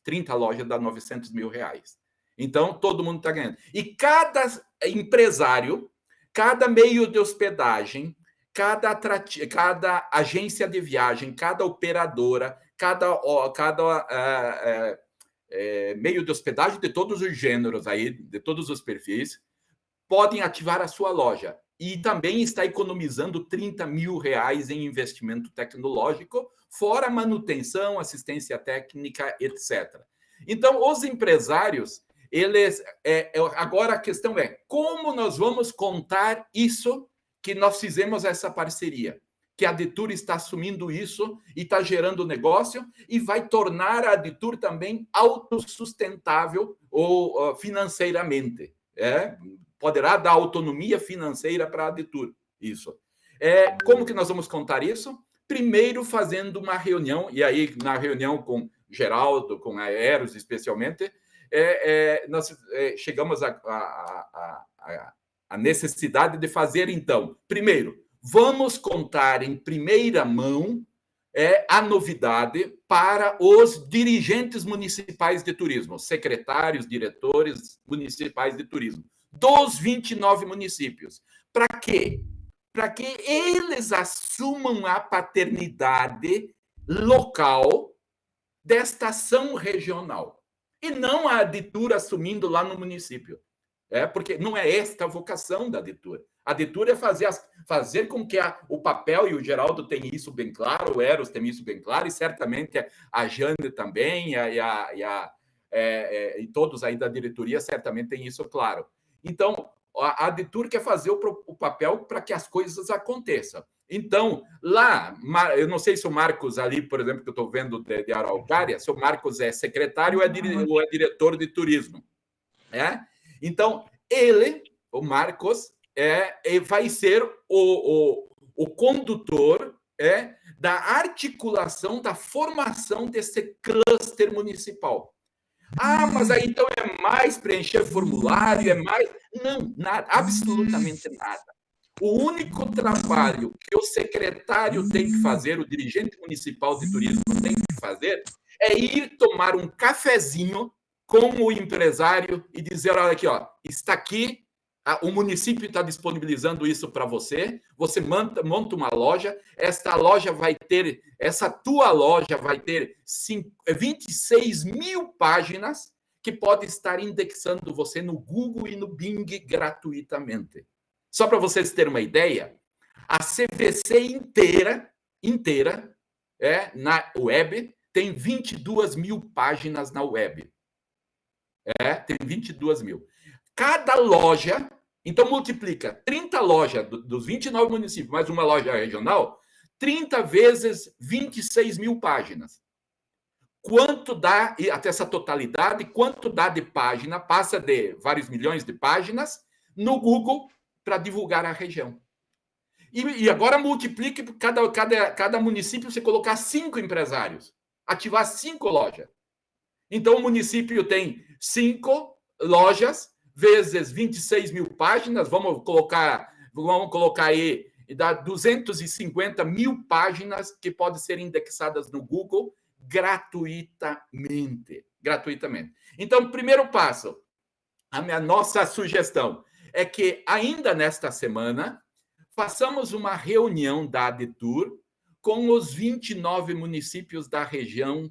Speaker 6: 30 lojas dá R$900 mil. Então, todo mundo está ganhando. E cada empresário, cada meio de hospedagem, cada agência de viagem, cada operadora, cada meio de hospedagem de todos os gêneros, aí, de todos os perfis, podem ativar a sua loja. E também está economizando R$30 mil em investimento tecnológico, fora manutenção, assistência técnica, etc. Então, os empresários, agora a questão é, como nós vamos contar isso que nós fizemos essa parceria? Que a Adetur está assumindo isso e está gerando negócio e vai tornar a Adetur também autossustentável ou financeiramente. Poderá dar autonomia financeira para a Adetur. Isso. Como que nós vamos contar isso? Primeiro, fazendo uma reunião, e aí na reunião com Geraldo, com a Eros especialmente, nós chegamos à necessidade de fazer, então, primeiro, vamos contar em primeira mão a novidade para os dirigentes municipais de turismo, secretários, diretores municipais de turismo, dos 29 municípios. Para quê? Para que eles assumam a paternidade local desta ação regional. E não a Adetur assumindo lá no município. Porque não é esta a vocação da Adetur. A Adetur é fazer com que o papel, e o Geraldo tem isso bem claro, o Eros tem isso bem claro, e certamente a Jane também, e todos aí da diretoria certamente têm isso claro. Então, a Adetur quer fazer o papel para que as coisas aconteçam. Então, lá, eu não sei se o Marcos ali, por exemplo, que eu estou vendo de Araucária, se o Marcos é secretário ou é diretor de turismo. Então, o Marcos, vai ser o condutor da articulação, da formação desse cluster municipal. Mas aí então é mais preencher formulário, é mais... Não, nada, absolutamente nada. O único trabalho que o secretário tem que fazer, o dirigente municipal de turismo tem que fazer, é ir tomar um cafezinho com o empresário e dizer, olha aqui, está aqui, o município está disponibilizando isso para você, você monta uma loja, essa tua loja vai ter 26 mil páginas que pode estar indexando você no Google e no Bing gratuitamente. Só para vocês terem uma ideia, a CVC inteira na web, tem 22 mil páginas na web. Tem 22 mil. Cada loja, então multiplica 30 lojas dos 29 municípios, mais uma loja regional, 30 vezes 26 mil páginas. Quanto dá, até essa totalidade, quanto dá de página, passa de vários milhões de páginas, no Google, para divulgar a região. E agora multiplique cada município, você colocar 5 empresários, ativar 5 lojas. Então, o município tem 5 lojas, vezes 26 mil páginas, vamos colocar aí, dá 250 mil páginas que podem ser indexadas no Google gratuitamente. Então, primeiro passo, a nossa sugestão é que, ainda nesta semana, façamos uma reunião da ADTUR com os 29 municípios da região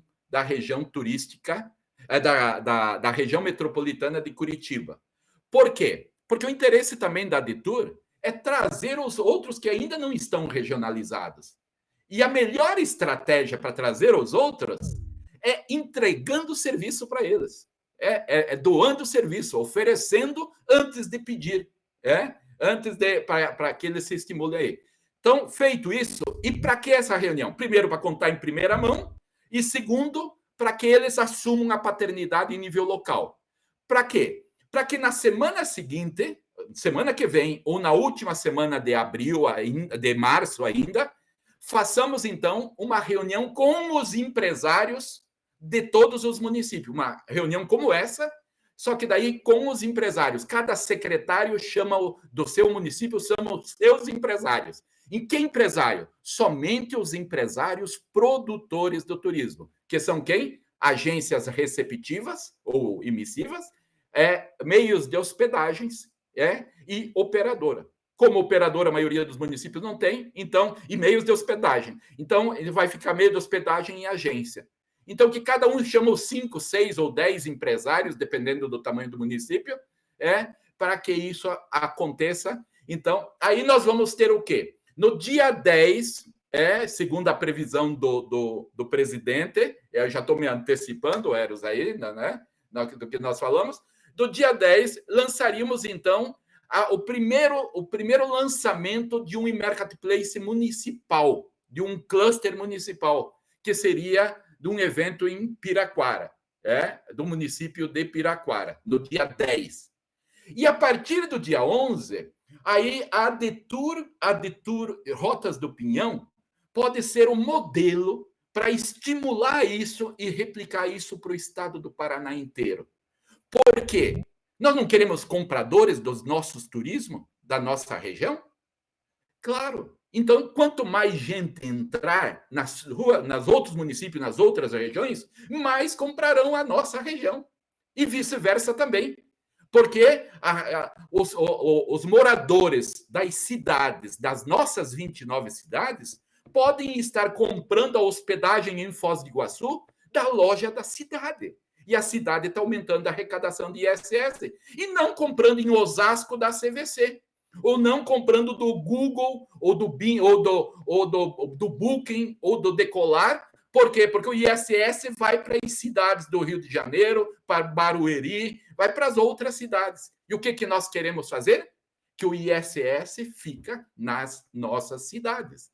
Speaker 6: turística, da região metropolitana de Curitiba. Por quê? Porque o interesse também da ADTUR é trazer os outros que ainda não estão regionalizados. E a melhor estratégia para trazer os outros é entregando o serviço para eles. Doando o serviço, oferecendo antes de pedir. Para que eles se estimulem aí. Então, feito isso, e para que essa reunião? Primeiro, para contar em primeira mão, e segundo, para que eles assumam a paternidade em nível local. Para quê? Para que na semana seguinte, semana que vem, ou na última semana de março ainda, façamos, então, uma reunião com os empresários de todos os municípios. Uma reunião como essa, só que daí com os empresários. Cada secretário do seu município, chama os seus empresários. Em que empresário? Somente os empresários produtores do turismo. Que são quem? Agências receptivas ou emissivas, meios de hospedagens e operadora. Como operadora, a maioria dos municípios não tem, então, e meios de hospedagem. Então, ele vai ficar meio de hospedagem em agência. Então, que cada um chama os 5, 6 ou 10 empresários, dependendo do tamanho do município, para que isso aconteça. Então, aí nós vamos ter o quê? No dia 10, segundo a previsão do presidente, eu já estou me antecipando, Eros, aí, né, do que nós falamos, do dia 10, lançaríamos, então, o primeiro lançamento de um marketplace municipal, de um cluster municipal, que seria de um evento em Piraquara, do município de Piraquara, no dia 10. E a partir do dia 11, aí a ADTUR Rotas do Pinhão pode ser um modelo para estimular isso e replicar isso para o estado do Paraná inteiro. Por quê? Nós não queremos compradores dos nossos turismos, da nossa região? Claro. Então, quanto mais gente entrar nas outros municípios, nas outras regiões, mais comprarão a nossa região. E vice-versa também. Porque os moradores das cidades, das nossas 29 cidades, podem estar comprando a hospedagem em Foz do Iguaçu da loja da cidade. E a cidade está aumentando a arrecadação de ISS. E não comprando em Osasco da CVC. Ou não comprando do Google, ou do Bing, ou do Booking, ou do Decolar. Por quê? Porque o ISS vai para as cidades do Rio de Janeiro, para Barueri, vai para as outras cidades. E o que nós queremos fazer? que o ISS fica nas nossas cidades.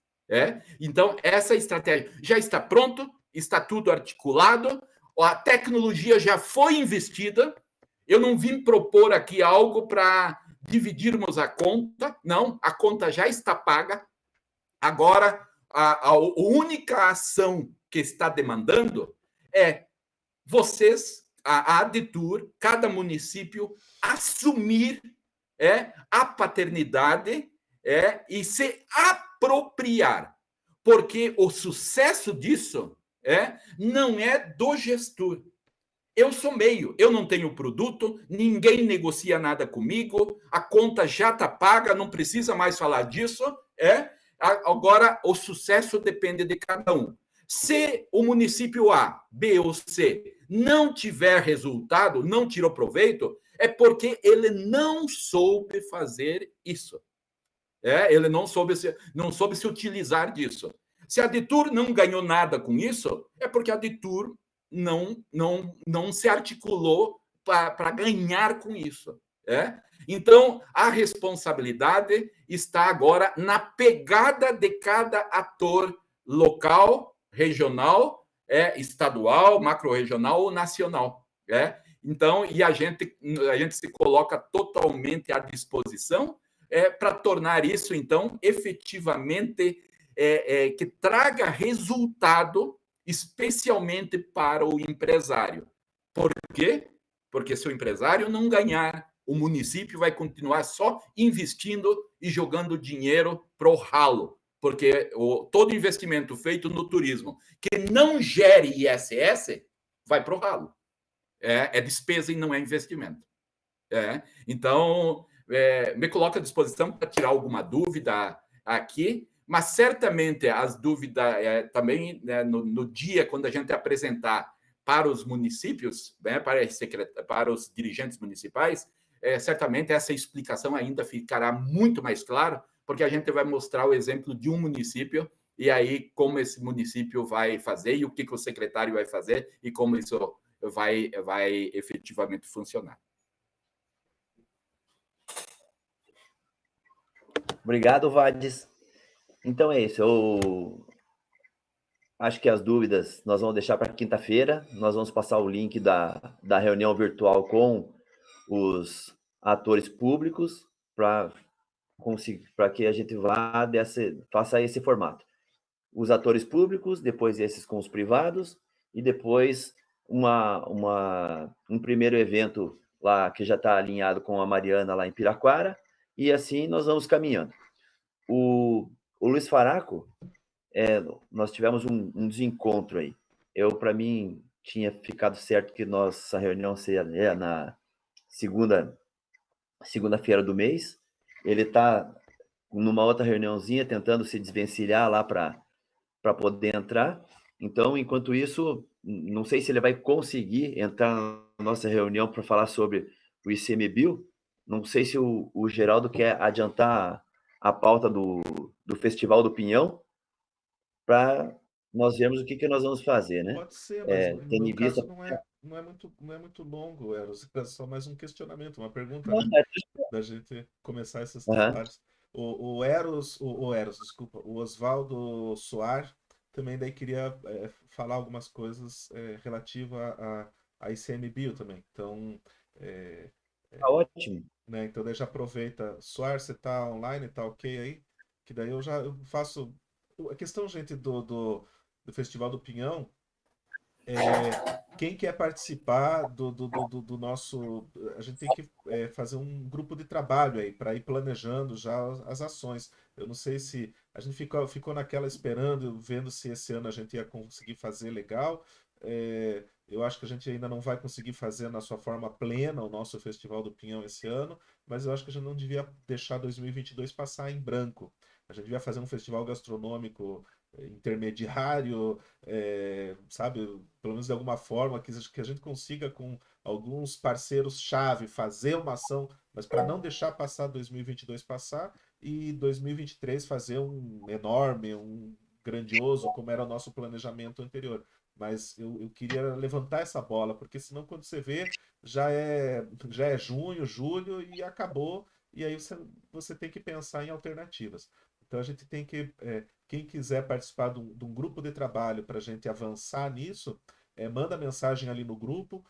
Speaker 6: Então, essa estratégia já está pronto, está tudo articulado, a tecnologia já foi investida. Eu não vim propor aqui algo para dividirmos a conta, não, a conta já está paga. Agora, a única ação que está demandando é vocês, a ADETUR, cada município, assumir a paternidade e se apropriar, porque o sucesso disso não é do gestor. Eu sou meio, eu não tenho produto, ninguém negocia nada comigo, a conta já está paga, não precisa mais falar disso. Agora, o sucesso depende de cada um. Se o município A, B ou C não tiver resultado, não tirou proveito, é porque ele não soube fazer isso. Ele não soube se utilizar disso. Se a ADETUR não ganhou nada com isso, é porque a ADETUR não se articulou para ganhar com isso. Então, a responsabilidade está agora na pegada de cada ator local, regional, estadual, macro-regional ou nacional. Então, e a gente se coloca totalmente à disposição para tornar isso, então, efetivamente, que traga resultado, especialmente para o empresário. Por quê? Porque se o empresário não ganhar, o município vai continuar só investindo e jogando dinheiro para o ralo, porque todo investimento feito no turismo que não gere ISS vai para o ralo. É despesa e não é investimento. Então, me coloco à disposição para tirar alguma dúvida aqui, mas certamente as dúvidas também no dia, quando a gente apresentar para os municípios, para os dirigentes municipais, certamente essa explicação ainda ficará muito mais clara, porque a gente vai mostrar o exemplo de um município e aí como esse município vai fazer e o que o secretário vai fazer e como isso vai efetivamente funcionar.
Speaker 2: Obrigado, Vades. Então é isso. Eu acho que as dúvidas nós vamos deixar para quinta-feira. Nós vamos passar o link da reunião virtual com os atores públicos para que a gente faça esse formato. Os atores públicos, depois esses com os privados, e depois um primeiro evento lá que já está alinhado com a Mariana lá em Piraquara, e assim nós vamos caminhando. O Luiz Faraco, nós tivemos um desencontro aí. Para mim, tinha ficado certo que nossa reunião seria na segunda-feira do mês. Ele está numa outra reuniãozinha, tentando se desvencilhar lá para poder entrar. Então, enquanto isso, não sei se ele vai conseguir entrar na nossa reunião para falar sobre o ICMBio. Não sei se o Geraldo quer adiantar a pauta do Festival do Pinhão, para nós vermos o que nós vamos fazer, né?
Speaker 1: Pode ser, mas no meu
Speaker 2: vista...
Speaker 1: caso não é muito longo, Eros. Era só mais um questionamento, uma pergunta,
Speaker 2: Não,
Speaker 1: né? Da gente começar esses trabalhos. O Eros, desculpa, o Oswaldo Soar também daí queria falar algumas coisas relativa a ICMBio também. Então,
Speaker 2: tá ótimo.
Speaker 1: Né? Então daí já aproveita. Soar, você tá online, tá ok aí? Que daí eu faço a questão, gente, do Festival do Pinhão. Quem quer participar do nosso. A gente tem que fazer um grupo de trabalho aí para ir planejando já as ações. Eu não sei se a gente ficou naquela esperando, vendo se esse ano a gente ia conseguir fazer legal. Eu acho que a gente ainda não vai conseguir fazer na sua forma plena o nosso Festival do Pinhão esse ano, mas eu acho que a gente não devia deixar 2022 passar em branco. A gente devia fazer um festival gastronômico intermediário, sabe, pelo menos de alguma forma, que a gente consiga com alguns parceiros-chave fazer uma ação, mas para não deixar passar 2022 passar e 2023 fazer um enorme, um grandioso, como era o nosso planejamento anterior. Mas eu queria levantar essa bola, porque senão quando você vê, já é junho, julho e acabou. e aí você tem que pensar em alternativas. Então a gente tem que, quem quiser participar de um grupo de trabalho para a gente avançar nisso, manda mensagem ali no grupo,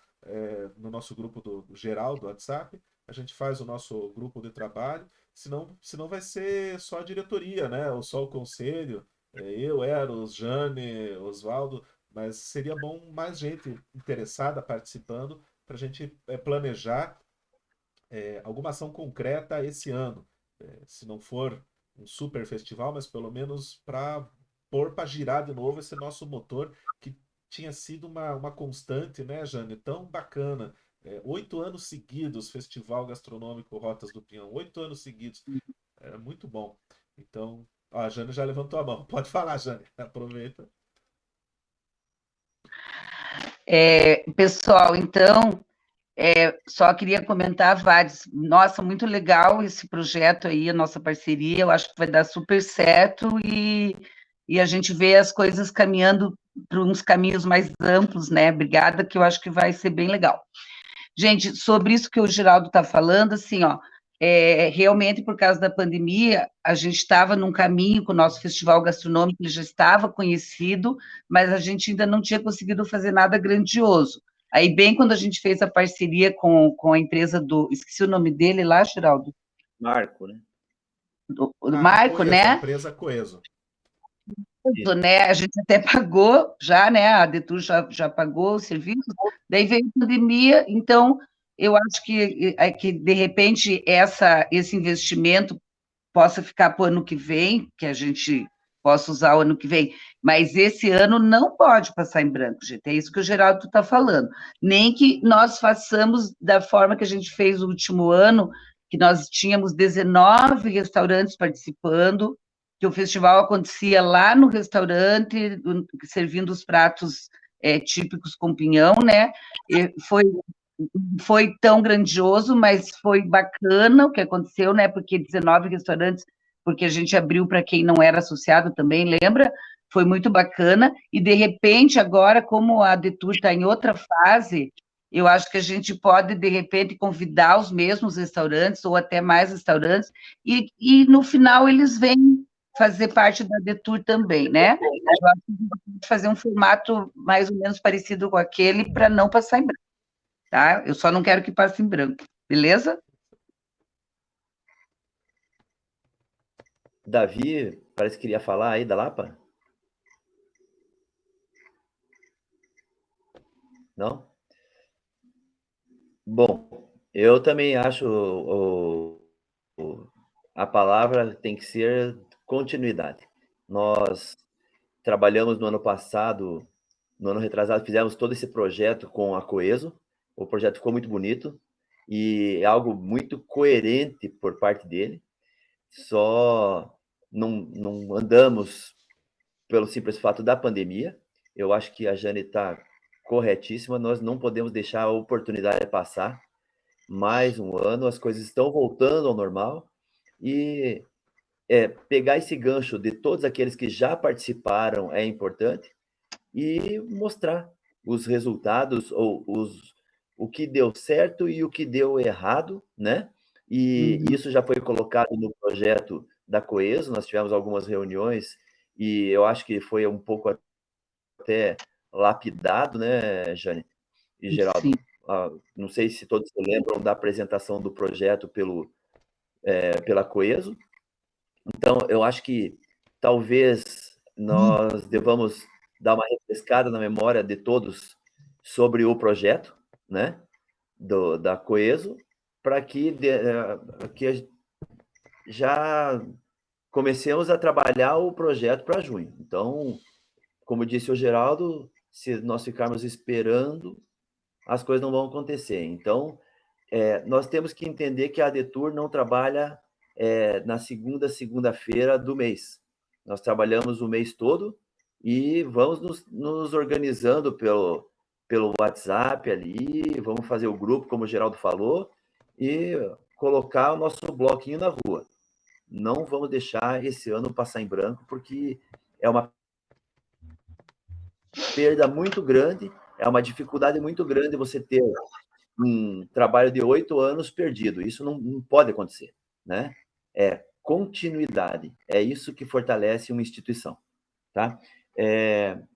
Speaker 1: no nosso grupo do geral do WhatsApp, a gente faz o nosso grupo de trabalho, senão vai ser só a diretoria, né? Ou só o conselho, eu, Eros, Jane, Oswaldo, mas seria bom mais gente interessada participando para a gente planejar alguma ação concreta esse ano. Se não for um super festival, mas pelo menos para pôr para girar de novo esse nosso motor que tinha sido uma constante, né, Jane? Tão bacana. 8 anos seguidos, Festival Gastronômico Rotas do Pinhão. 8 anos seguidos. É muito bom. Então, ó, a Jane já levantou a mão. Pode falar, Jane. Aproveita.
Speaker 4: Pessoal, então, só queria comentar vários. Nossa, muito legal esse projeto aí, a nossa parceria. Eu acho que vai dar super certo e a gente vê as coisas caminhando para uns caminhos mais amplos, né? Obrigada, que eu acho que vai ser bem legal. Gente, sobre isso que o Geraldo está falando, assim, ó, realmente por causa da pandemia, a gente estava num caminho com o nosso festival gastronômico, ele já estava conhecido, mas a gente ainda não tinha conseguido fazer nada grandioso. Aí, bem quando a gente fez a parceria com a empresa esqueci o nome dele lá, Geraldo?
Speaker 2: Marco, né?
Speaker 4: Do Marco,
Speaker 1: Coeso,
Speaker 4: né?
Speaker 1: a empresa Coeso.
Speaker 4: Né? A gente até pagou já, né? A Detour já pagou o serviço, daí veio a pandemia, então eu acho que de repente esse investimento possa ficar para o ano que vem, que a gente possa usar o ano que vem, mas esse ano não pode passar em branco, gente, é isso que o Geraldo está falando, nem que nós façamos da forma que a gente fez o último ano, que nós tínhamos 19 restaurantes participando, que o festival acontecia lá no restaurante, servindo os pratos típicos com pinhão, né? E foi tão grandioso, mas foi bacana o que aconteceu, né? Porque 19 restaurantes, porque a gente abriu para quem não era associado também, lembra? Foi muito bacana. E, de repente, agora, como a Detour está em outra fase, eu acho que a gente pode, de repente, convidar os mesmos restaurantes, ou até mais restaurantes, e no final eles vêm fazer parte da Detour também, né? Eu acho que a gente pode fazer um formato mais ou menos parecido com aquele para não passar em branco, tá? Eu só não quero que passe em branco, beleza?
Speaker 2: Davi, parece que queria falar aí da Lapa? Não? Bom, eu também acho a palavra tem que ser continuidade. Nós trabalhamos no ano passado, no ano retrasado, fizemos todo esse projeto com a Coeso. O projeto ficou muito bonito e é algo muito coerente por parte dele. Só não andamos pelo simples fato da pandemia. Eu acho que a Jane está corretíssima. Nós não podemos deixar a oportunidade passar. Mais um ano, as coisas estão voltando ao normal e pegar esse gancho de todos aqueles que já participaram é importante e mostrar os resultados ou o que deu certo e o que deu errado, né? E isso já foi colocado no projeto da Coeso, nós tivemos algumas reuniões e eu acho que foi um pouco até lapidado, né, Jane e Geraldo? Não sei se todos se lembram da apresentação do projeto pela Coeso. Então, eu acho que talvez nós devamos dar uma refrescada na memória de todos sobre o projeto, né, da Coeso, para que já comecemos a trabalhar o projeto para junho. Então, como disse o Geraldo, se nós ficarmos esperando, as coisas não vão acontecer. Então, nós temos que entender que a Detour não trabalha na segunda-feira do mês. Nós trabalhamos o mês todo e vamos nos organizando pelo WhatsApp ali, vamos fazer o grupo, como o Geraldo falou, e colocar o nosso bloquinho na rua. Não vamos deixar esse ano passar em branco, porque é uma perda muito grande, é uma dificuldade muito grande você ter um trabalho de 8 anos perdido. Isso não pode acontecer. né? É continuidade. É isso que fortalece uma instituição, tá?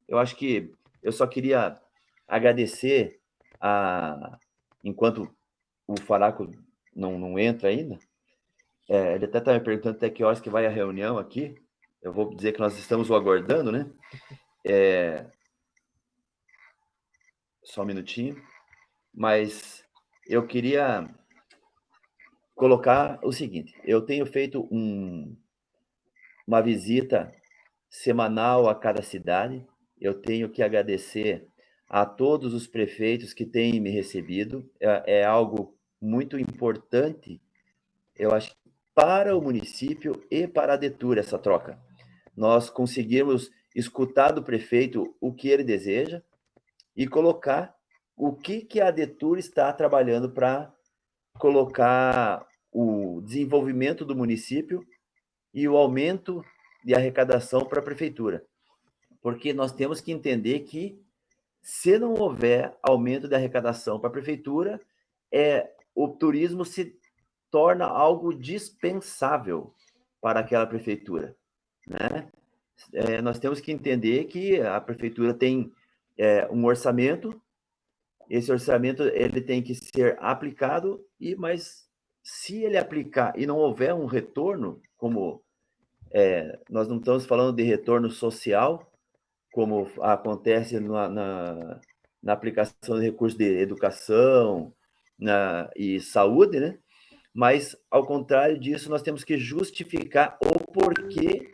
Speaker 2: Eu acho que eu só queria agradecer enquanto o Faraco não entra ainda, ele até está me perguntando até que horas que vai a reunião aqui. Eu vou dizer que nós estamos o aguardando, né? Só um minutinho. Mas eu queria colocar o seguinte: eu tenho feito uma visita semanal a cada cidade. Eu tenho que agradecer a todos os prefeitos que têm me recebido. É algo muito importante, eu acho, para o município e para a DETUR, essa troca. Nós conseguimos escutar do prefeito o que ele deseja e colocar o que a DETUR está trabalhando para colocar o desenvolvimento do município e o aumento de arrecadação para a prefeitura. Porque nós temos que entender que, se não houver aumento de arrecadação para a prefeitura, o turismo se torna algo dispensável para aquela prefeitura, né? Nós temos que entender que a prefeitura tem um orçamento. Esse orçamento ele tem que ser aplicado, mas se ele aplicar e não houver um retorno, como nós não estamos falando de retorno social, como acontece na aplicação de recursos de educação e saúde, né? Mas, ao contrário disso, nós temos que justificar o porquê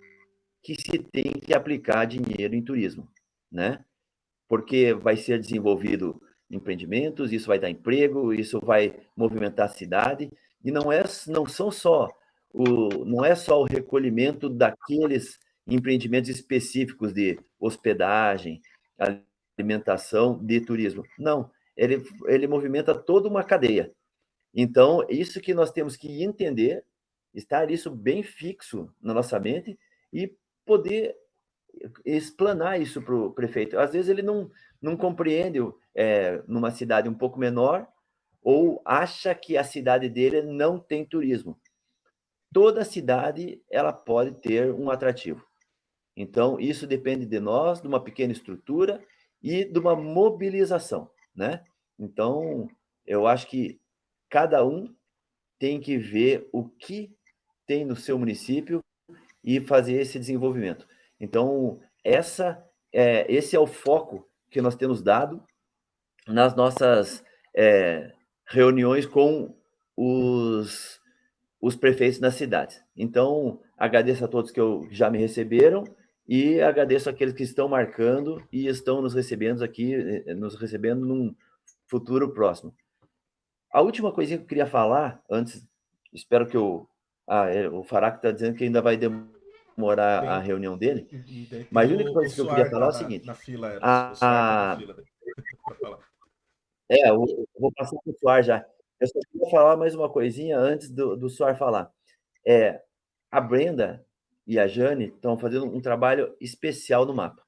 Speaker 2: que se tem que aplicar dinheiro em turismo, né? Porque vai ser desenvolvido empreendimentos, isso vai dar emprego, isso vai movimentar a cidade, e não é só o recolhimento daqueles empreendimentos específicos de hospedagem, alimentação, de turismo. Não, ele movimenta toda uma cadeia. Então, isso que nós temos que entender, estar isso bem fixo na nossa mente e poder explanar isso para o prefeito. Às vezes ele não compreende numa cidade um pouco menor, ou acha que a cidade dele não tem turismo. Toda cidade ela pode ter um atrativo. Então, isso depende de nós, de uma pequena estrutura e de uma mobilização, né? Então, eu acho que cada um tem que ver o que tem no seu município e fazer esse desenvolvimento. Então, esse é o foco que nós temos dado nas nossas reuniões com os prefeitos das cidades. Então, agradeço a todos que já me receberam e agradeço àqueles que estão marcando e estão nos recebendo aqui, num futuro próximo. A última coisinha que eu queria falar, antes, espero que o Faraco está dizendo que ainda vai demorar a reunião dele, mas a única coisa que eu queria falar é o seguinte.
Speaker 1: Na fila, o Suar tá na fila para falar.
Speaker 2: Eu vou passar para o Suar já. Eu só queria falar mais uma coisinha antes do Suar falar. A Brenda e a Jane estão fazendo um trabalho especial no mapa.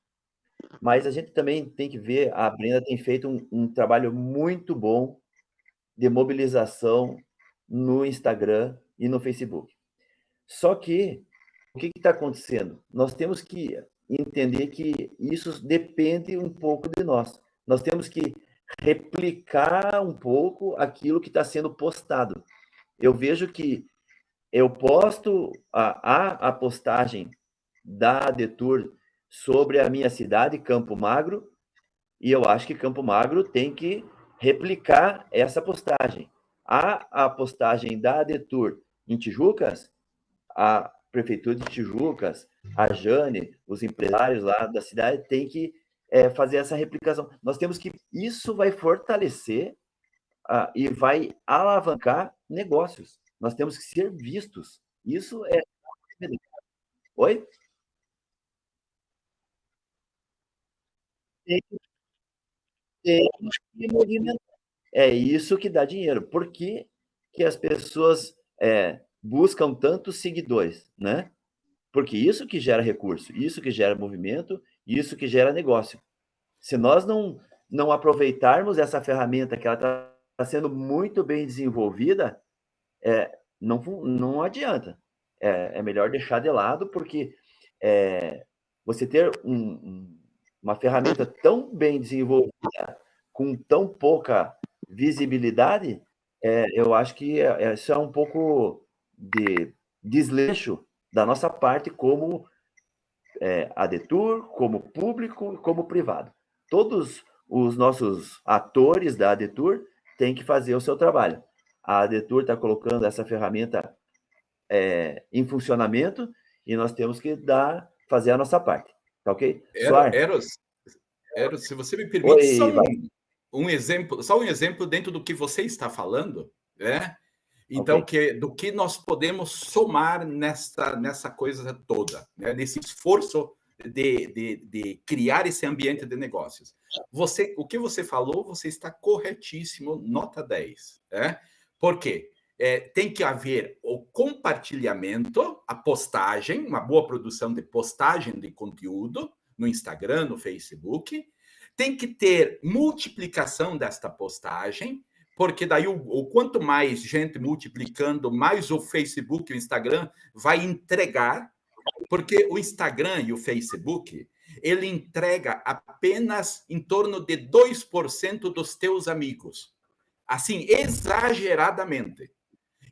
Speaker 2: Mas a gente também tem que ver, a Brenda tem feito um trabalho muito bom de mobilização no Instagram e no Facebook. Só que, o que está acontecendo? Nós temos que entender que isso depende um pouco de nós. Nós temos que replicar um pouco aquilo que está sendo postado. Eu vejo que eu posto a postagem da DETUR sobre a minha cidade, Campo Magro, e eu acho que Campo Magro tem que replicar essa postagem. A postagem da DETUR em Tijucas, a Prefeitura de Tijucas, a Jane, os empresários lá da cidade têm que fazer essa replicação. Nós temos que... Isso vai fortalecer e vai alavancar negócios. Nós temos que ser vistos. Isso é... Oi? Tem que movimentar. É isso que dá dinheiro. Por que as pessoas buscam tantos seguidores, né? Porque isso que gera recurso, isso que gera movimento, isso que gera negócio. Se nós não aproveitarmos essa ferramenta que ela está sendo muito bem desenvolvida, não adianta. É melhor deixar de lado, porque você ter uma ferramenta tão bem desenvolvida, com tão pouca visibilidade, eu acho que isso é um pouco de desleixo da nossa parte como ADETUR, como público, como privado. Todos os nossos atores da ADETUR têm que fazer o seu trabalho. A ADETUR está colocando essa ferramenta em funcionamento e nós temos que fazer a nossa parte. Tá ok?
Speaker 6: Eros, se você me permite,
Speaker 2: Oi,
Speaker 6: um exemplo dentro do que você está falando, né? Então,
Speaker 2: okay.
Speaker 6: do que nós podemos somar nessa coisa toda, né? Nesse esforço de criar esse ambiente de negócios. O que você falou, você está corretíssimo, nota 10. Né? Por quê? Tem que haver o compartilhamento, a postagem, uma boa produção de postagem de conteúdo no Instagram, no Facebook. Tem que ter multiplicação desta postagem, porque daí o quanto mais gente multiplicando, mais o Facebook e o Instagram vai entregar, porque o Instagram e o Facebook, ele entrega apenas em torno de 2% dos teus amigos. Assim, exageradamente.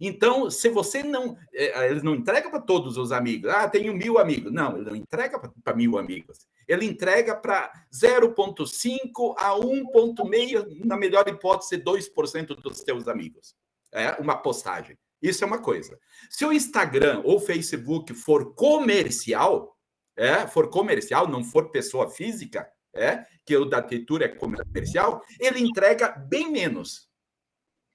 Speaker 6: Então, se você não... Ele não entrega para todos os amigos. Tenho 1.000 amigos. Não, ele não entrega para 1.000 amigos. Ele entrega para 0,5 a 1,5, na melhor hipótese, 2% dos teus amigos. Uma postagem. Isso é uma coisa. Se o Instagram ou o Facebook for comercial, não for pessoa física, que o da ADETUR é comercial, ele entrega bem menos.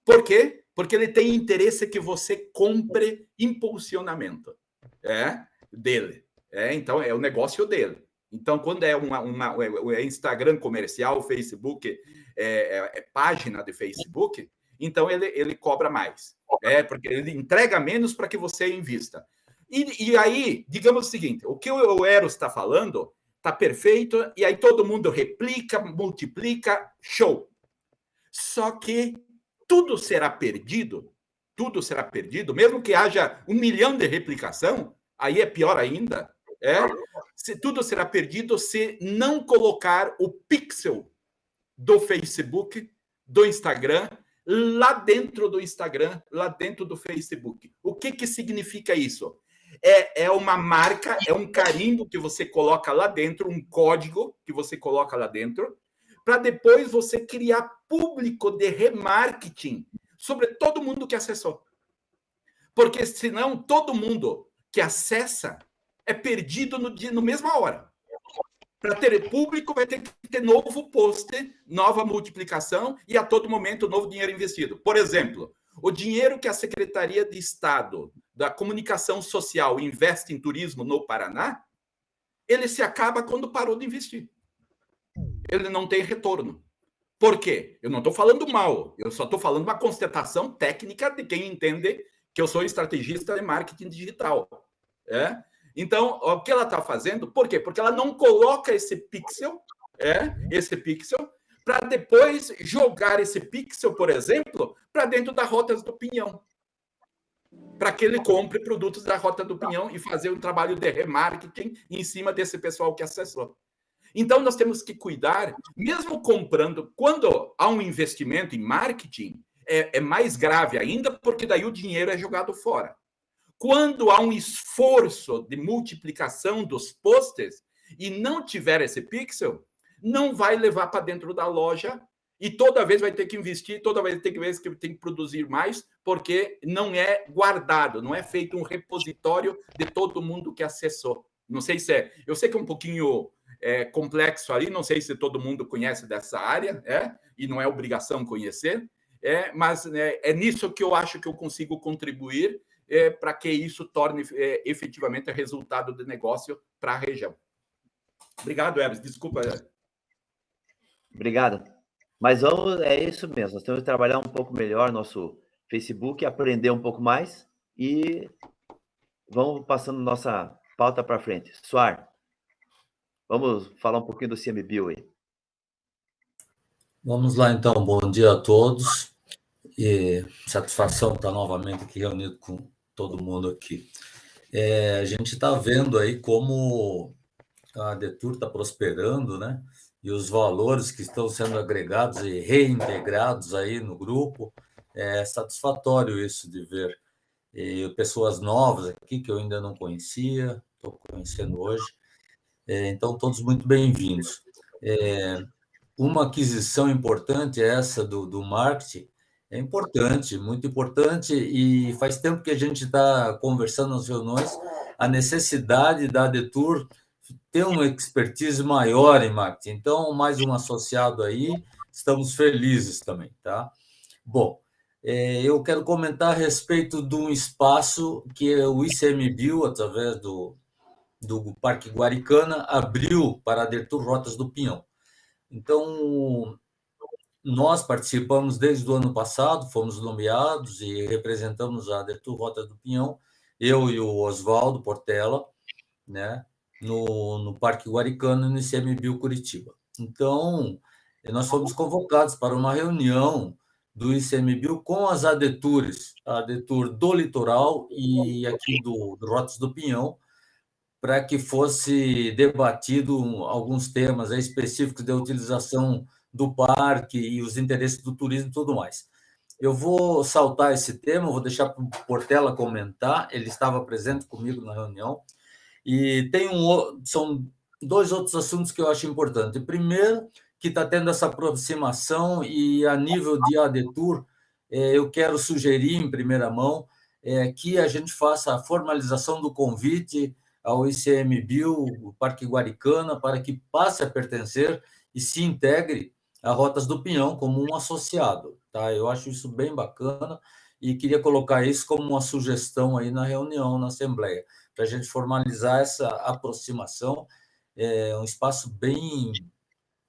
Speaker 6: Por quê? Porque ele tem interesse que você compre impulsionamento dele. Então, é o negócio dele. Então, quando é Instagram comercial, Facebook, página de Facebook, então ele cobra mais. Porque ele entrega menos para que você invista. E aí, digamos o seguinte, o que o Eros está falando está perfeito, e aí todo mundo replica, multiplica, show. Só que tudo será perdido, mesmo que haja 1 milhão de replicação, aí é pior ainda, tudo será perdido se não colocar o pixel do Facebook, do Instagram, lá dentro do Instagram, lá dentro do Facebook. O que significa isso? É uma marca, é um carimbo que você coloca lá dentro, um código que você coloca lá dentro, para depois você criar público de remarketing sobre todo mundo que acessou. Porque senão todo mundo que acessa é perdido no mesma hora. Para ter público, vai ter que ter novo post, nova multiplicação e a todo momento novo dinheiro investido. Por exemplo, o dinheiro que a Secretaria de Estado da Comunicação Social investe em turismo no Paraná, ele se acaba quando parou de investir. Ele não tem retorno. Por quê? Eu não estou falando mal, eu só estou falando uma constatação técnica de quem entende que eu sou estrategista de marketing digital. Então, o que ela está fazendo, por quê? Porque ela não coloca esse pixel, para depois jogar esse pixel, por exemplo, para dentro da Rotas do Pinhão. Para que ele compre produtos da Rota do Pinhão e fazer um trabalho de remarketing em cima desse pessoal que acessou. Então, nós temos que cuidar, mesmo comprando, quando há um investimento em marketing, é mais grave ainda, porque daí o dinheiro é jogado fora. Quando há um esforço de multiplicação dos posts e não tiver esse pixel, não vai levar para dentro da loja e toda vez vai ter que investir, toda vez tem que produzir mais, porque não é guardado, não é feito um repositório de todo mundo que acessou. Não sei se eu sei que é um pouquinho complexo ali, não sei se todo mundo conhece dessa área, e não é obrigação conhecer, mas é nisso que eu acho que eu consigo contribuir para que isso torne efetivamente resultado de negócio para a região. Obrigado, Eros. Desculpa.
Speaker 2: Obrigado. Mas é isso mesmo, nós temos que trabalhar um pouco melhor nosso Facebook, aprender um pouco mais e vamos passando nossa pauta para frente. Suar, vamos falar um pouquinho do CMBio aí.
Speaker 7: Vamos lá, então. Bom dia a todos. E satisfação estar novamente aqui reunido com todo mundo aqui. A gente está vendo aí como a Detour está prosperando, né? E os valores que estão sendo agregados e reintegrados aí no grupo, é satisfatório isso de ver. E pessoas novas aqui que eu ainda não conhecia, estou conhecendo hoje. Então, todos muito bem-vindos. Uma aquisição importante essa do marketing, é importante, muito importante, e faz tempo que a gente está conversando nas reuniões a necessidade da Detour ter uma expertise maior em marketing. Então, mais um associado aí, estamos felizes também, tá? Bom, eu quero comentar a respeito de um espaço que o ICMBio, através do Parque Guaricana, abriu para a Detour Rotas do Pinhão. Então, nós participamos desde o ano passado, fomos nomeados e representamos a Detour Rotas do Pinhão, eu e o Oswaldo Portela, né, no Parque Guaricana, no ICMBio Curitiba. Então, nós fomos convocados para uma reunião do ICMBio com as ADETURs, a ADETUR do Litoral e aqui do Rotas do Pinhão, para que fosse debatido alguns temas específicos da utilização do parque e os interesses do turismo e tudo mais. Eu vou saltar esse tema, vou deixar para o Portela comentar, ele estava presente comigo na reunião, e são dois outros assuntos que eu acho importante. Primeiro, que está tendo essa aproximação e a nível de ADETUR, eu quero sugerir em primeira mão que a gente faça a formalização do convite ao ICMBio, o Parque Guaricana, para que passe a pertencer e se integre a Rotas do Pinhão como um associado. Tá? Eu acho isso bem bacana e queria colocar isso como uma sugestão aí na reunião, na Assembleia, para a gente formalizar essa aproximação, um espaço bem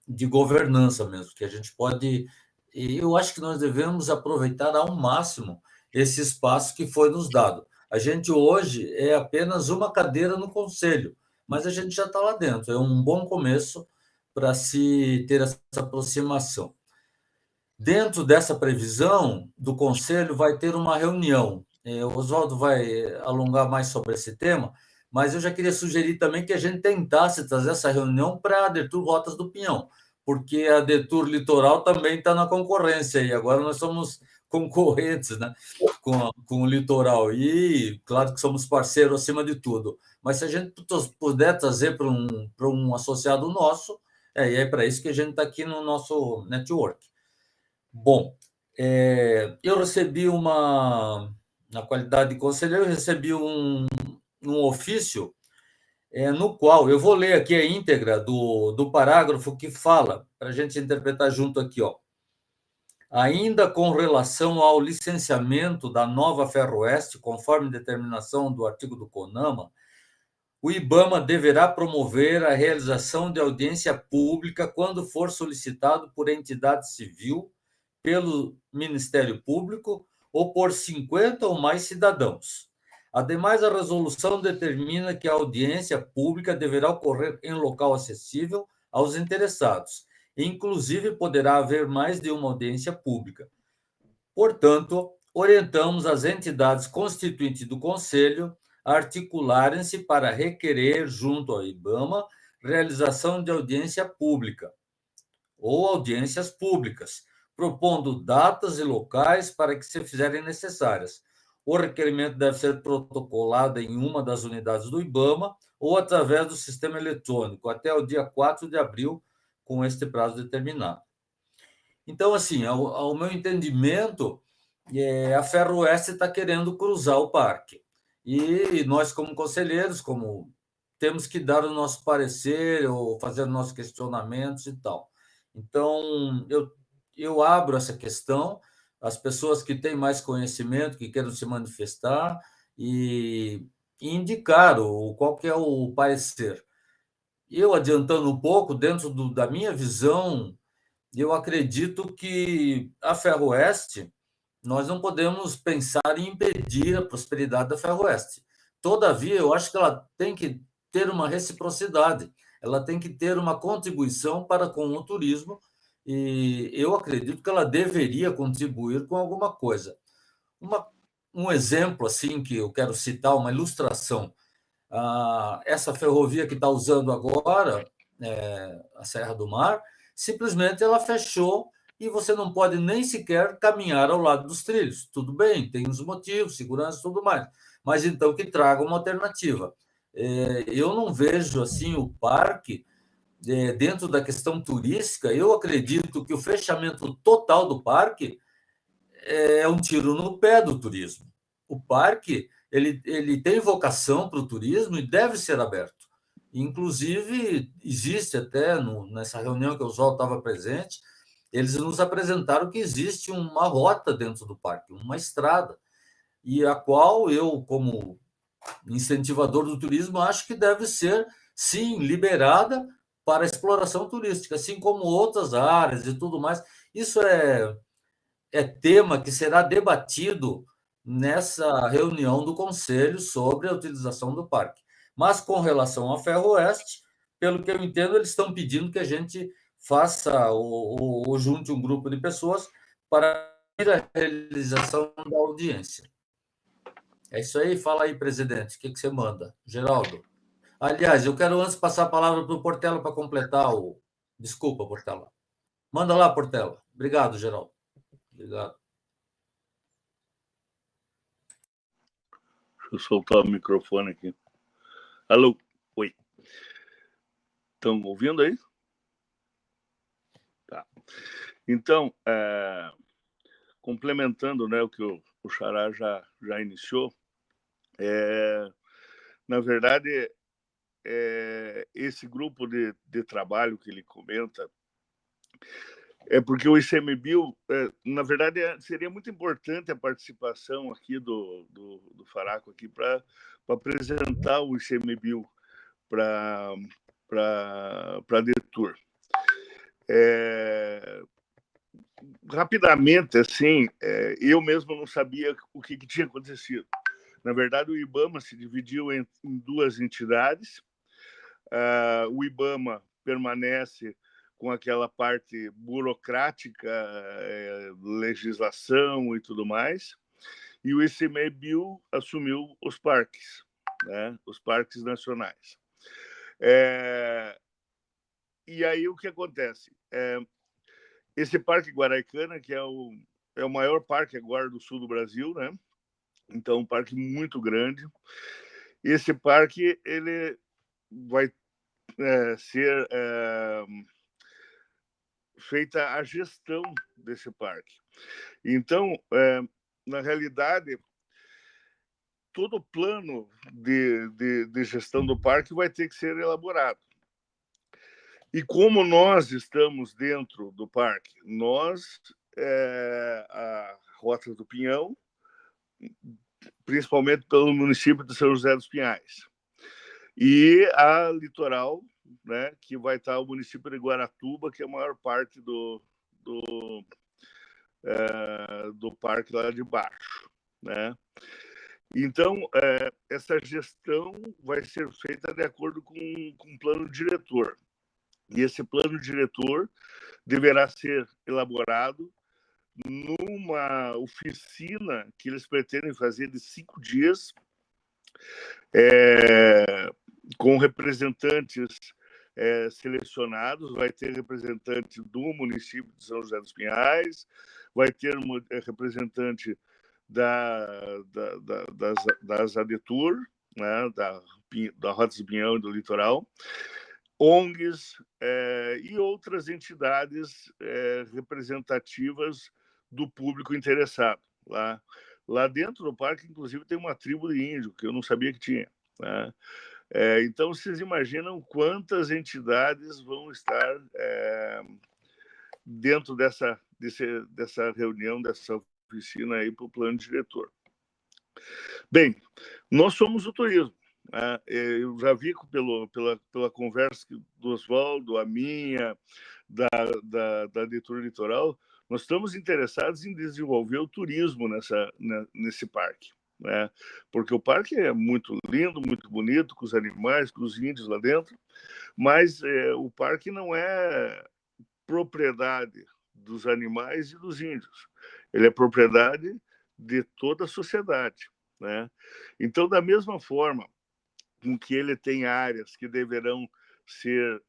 Speaker 7: de governança mesmo, que a gente pode... Eu acho que nós devemos aproveitar ao máximo esse espaço que foi nos dado. A gente hoje é apenas uma cadeira no conselho, mas a gente já está lá dentro. É um bom começo para se ter essa aproximação. Dentro dessa previsão do conselho vai ter uma reunião. O Oswaldo vai alongar mais sobre esse tema, mas eu já queria sugerir também que a gente tentasse trazer essa reunião para a Detour Rotas do Pinhão, porque a Detour Litoral também está na concorrência e agora nós somos concorrentes, né, com o litoral. E, claro, que somos parceiros acima de tudo. Mas se a gente puder trazer para um associado nosso, é para isso que a gente está aqui no nosso network. Bom, eu recebi na qualidade de conselheiro, eu recebi um ofício no qual eu vou ler aqui a íntegra do parágrafo que fala, para a gente interpretar junto aqui, ó. Ainda com relação ao licenciamento da nova Ferroeste, conforme determinação do artigo do CONAMA, o IBAMA deverá promover a realização de audiência pública quando for solicitado por entidade civil, pelo Ministério Público ou por 50 ou mais cidadãos. Ademais, a resolução determina que a audiência pública deverá ocorrer em local acessível aos interessados. Inclusive, poderá haver mais de uma audiência pública. Portanto, orientamos as entidades constituintes do Conselho a articularem-se para requerer, junto ao IBAMA, realização de audiência pública ou audiências públicas, propondo datas e locais para que se fizerem necessárias. O requerimento deve ser protocolado em uma das unidades do IBAMA ou através do sistema eletrônico, até o dia 4 de abril, com este prazo determinado. Então, assim, ao meu entendimento, a Ferroeste está querendo cruzar o parque. E nós, como conselheiros, temos que dar o nosso parecer ou fazer nossos questionamentos e tal. Então, eu abro essa questão, as pessoas que têm mais conhecimento, que queiram se manifestar e indicar qual que é o parecer. Eu, adiantando um pouco, dentro da minha visão, eu acredito que a Ferroeste, nós não podemos pensar em impedir a prosperidade da Ferroeste. Todavia, eu acho que ela tem que ter uma reciprocidade, ela tem que ter uma contribuição para com o turismo e eu acredito que ela deveria contribuir com alguma coisa. Um exemplo assim que eu quero citar, uma ilustração. Essa ferrovia que está usando agora, a Serra do Mar, simplesmente ela fechou e você não pode nem sequer caminhar ao lado dos trilhos. Tudo bem, tem os motivos, segurança e tudo mais, mas então que traga uma alternativa. Eu não vejo assim o parque dentro da questão turística. Eu acredito que o fechamento total do parque é um tiro no pé do turismo. O parque ele tem vocação para o turismo e deve ser aberto. Inclusive, existe até, nessa reunião que o Oswaldo estava presente, eles nos apresentaram que existe uma rota dentro do parque, uma estrada, e a qual eu, como incentivador do turismo, acho que deve ser, sim, liberada para a exploração turística, assim como outras áreas e tudo mais. Isso é tema que será debatido nessa reunião do Conselho sobre a utilização do parque. Mas, com relação ao Ferroeste, pelo que eu entendo, eles estão pedindo que a gente faça ou junte um grupo de pessoas para a realização da audiência. É isso aí. Fala aí, presidente. O que você manda? Geraldo. Aliás, eu quero antes passar a palavra para o Portela para completar o... Desculpa, Portela. Manda lá, Portela. Obrigado, Geraldo. Obrigado.
Speaker 8: Deixa eu soltar o microfone aqui. Alô? Oi. Estão ouvindo aí? Tá. Então, complementando, né, o que o Xará já iniciou, na verdade, esse grupo de trabalho que ele comenta é porque o ICMBio, na verdade, seria muito importante a participação aqui do Faraco aqui para apresentar o ICMBio para a Detour. Rapidamente, assim, eu mesmo não sabia o que tinha acontecido. Na verdade, o IBAMA se dividiu em duas entidades. O IBAMA permanece com aquela parte burocrática, legislação e tudo mais, e o ICMBio assumiu os parques, né, os parques nacionais. E aí o que acontece? Esse Parque Guaraicana, que é o maior parque agora do sul do Brasil, né? Então, um parque muito grande. Esse parque ele vai ser feita a gestão desse parque. Então, na realidade, todo o plano de gestão do parque vai ter que ser elaborado. E como nós estamos dentro do parque, nós, a Rota do Pinhão, principalmente pelo município de São José dos Pinhais, e a Litoral, né, que vai estar o município de Guaratuba, que é a maior parte do parque lá de baixo, né? Então, essa gestão vai ser feita de acordo com um plano diretor. E esse plano diretor deverá ser elaborado numa oficina que eles pretendem fazer de 5 dias, com representantes selecionados. Vai ter representante do município de São José dos Pinhais, vai ter representante das ADETUR, né, da Rota do Pinhão e do Litoral, ONGs e outras entidades representativas do público interessado. Lá dentro do parque, inclusive, tem uma tribo de índio, que eu não sabia que tinha, né? Então, vocês imaginam quantas entidades vão estar dentro dessa reunião, dessa oficina aí para o plano diretor. Bem, nós somos o turismo. Eu já vi pela conversa do Oswaldo, a minha, da Detour Litoral, nós estamos interessados em desenvolver o turismo nesse parque, né? Porque o parque é muito lindo, muito bonito, com os animais, com os índios lá dentro, mas o parque não é propriedade dos animais e dos índios. Ele é propriedade de toda a sociedade, né? Então, da mesma forma com que ele tem áreas que deverão ser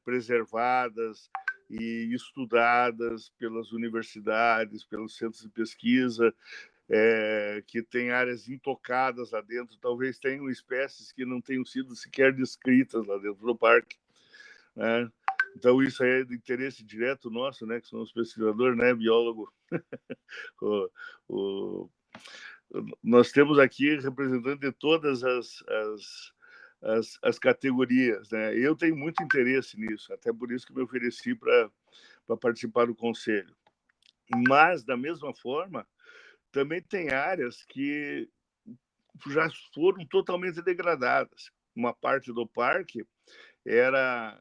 Speaker 8: preservadas e estudadas pelas universidades, pelos centros de pesquisa, que tem áreas intocadas lá dentro, talvez tenham espécies que não tenham sido sequer descritas lá dentro do parque, né? Então, isso aí é de interesse direto nosso, né, que somos pesquisadores, né, biólogo. Nós temos aqui representantes de todas as categorias, né? Eu tenho muito interesse nisso, até por isso que me ofereci para participar do conselho. Mas, da mesma forma, também tem áreas que já foram totalmente degradadas. Uma parte do parque era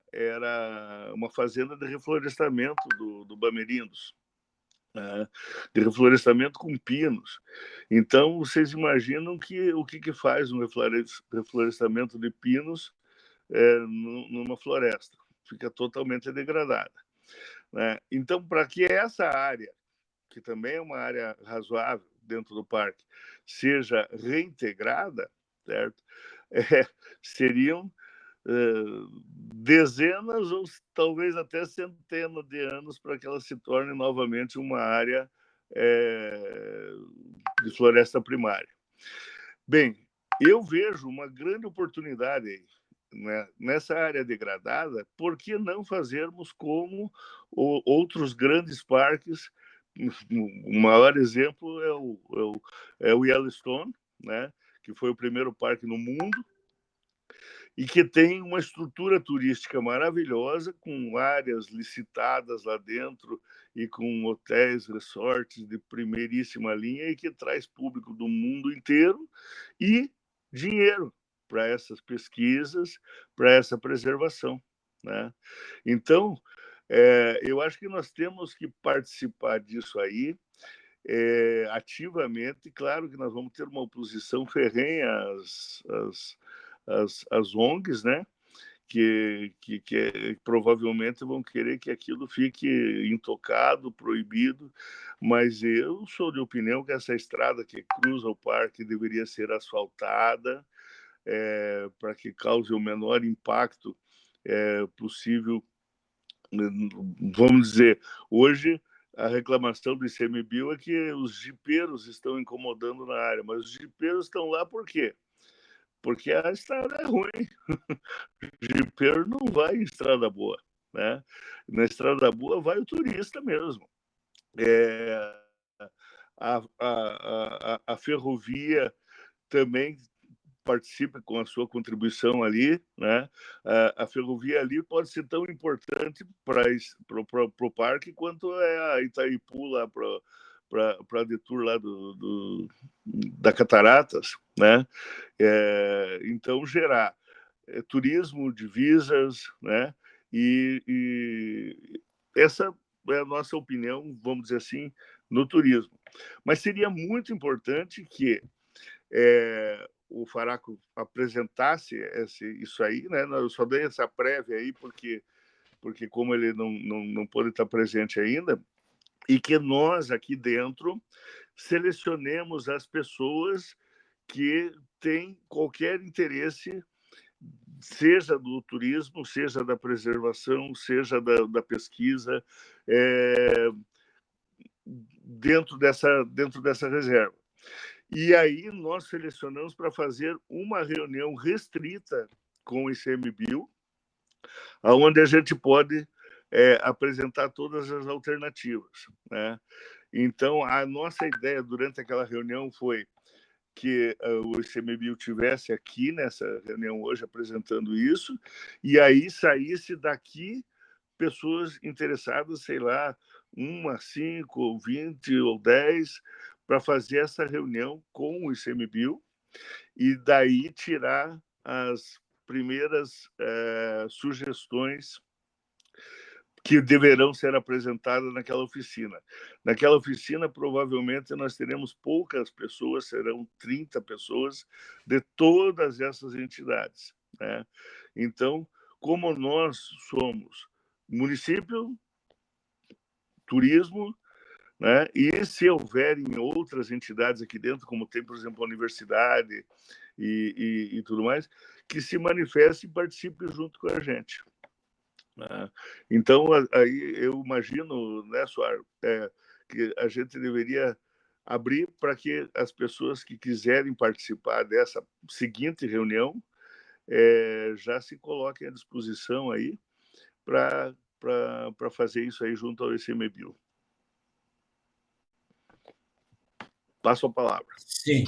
Speaker 8: uma fazenda de reflorestamento do Bamerindos, né? De reflorestamento com pinos. Então, vocês imaginam o que faz um reflorestamento de pinos numa floresta? Fica totalmente degradada, né? Então, para que essa área, que também é uma área razoável dentro do parque, seja reintegrada, certo? Seriam dezenas ou talvez até centenas de anos para que ela se torne novamente uma área de floresta primária. Bem, eu vejo uma grande oportunidade aí, né, nessa área degradada. Por que não fazermos como outros grandes parques? O maior exemplo é o Yellowstone, né, que foi o primeiro parque no mundo e que tem uma estrutura turística maravilhosa, com áreas licitadas lá dentro e com hotéis, resorts de primeiríssima linha, e que traz público do mundo inteiro e dinheiro para essas pesquisas, para essa preservação, né? Então, eu acho que nós temos que participar disso aí ativamente. Claro que nós vamos ter uma oposição ferrenha às ONGs, né? Que provavelmente vão querer que aquilo fique intocado, proibido, mas eu sou de opinião que essa estrada que cruza o parque deveria ser asfaltada, para que cause o menor impacto possível. Vamos dizer, hoje a reclamação do ICMBio é que os jipeiros estão incomodando na área, mas os jipeiros estão lá por quê? Porque a estrada é ruim. O jipeiro não vai em estrada boa, né? Na estrada boa vai o turista mesmo. A ferrovia também participa com a sua contribuição ali, né? A ferrovia ali pode ser tão importante para o parque quanto é a Itaipu lá para a detour lá da Cataratas, né? Então, gerar turismo, divisas, né? E essa é a nossa opinião, vamos dizer assim, no turismo. Mas seria muito importante que o Faraco apresentasse isso aí, né? Eu só dei essa prévia aí porque como ele não pôde estar presente ainda, e que nós aqui dentro selecionemos as pessoas que têm qualquer interesse, seja do turismo, seja da preservação, seja da pesquisa, dentro dessa reserva. E aí nós selecionamos para fazer uma reunião restrita com o ICMBio, onde a gente pode apresentar todas as alternativas, né? Então, a nossa ideia durante aquela reunião foi que o ICMBio tivesse aqui nessa reunião hoje apresentando isso, e aí saísse daqui pessoas interessadas, sei lá, 1, 5, ou 20, ou 10, para fazer essa reunião com o ICMBio, e daí tirar as primeiras sugestões que deverão ser apresentadas naquela oficina. Naquela oficina, provavelmente, nós teremos poucas pessoas, serão 30 pessoas de todas essas entidades, né? Então, como nós somos município, turismo, né? E se houverem outras entidades aqui dentro, como tem, por exemplo, a universidade e tudo mais, que se manifeste e participe junto com a gente. Né? Então, aí eu imagino, né, Soar, que a gente deveria abrir para que as pessoas que quiserem participar dessa seguinte reunião já se coloquem à disposição aí para fazer isso aí junto ao ICMBio. Passo a palavra.
Speaker 7: Sim,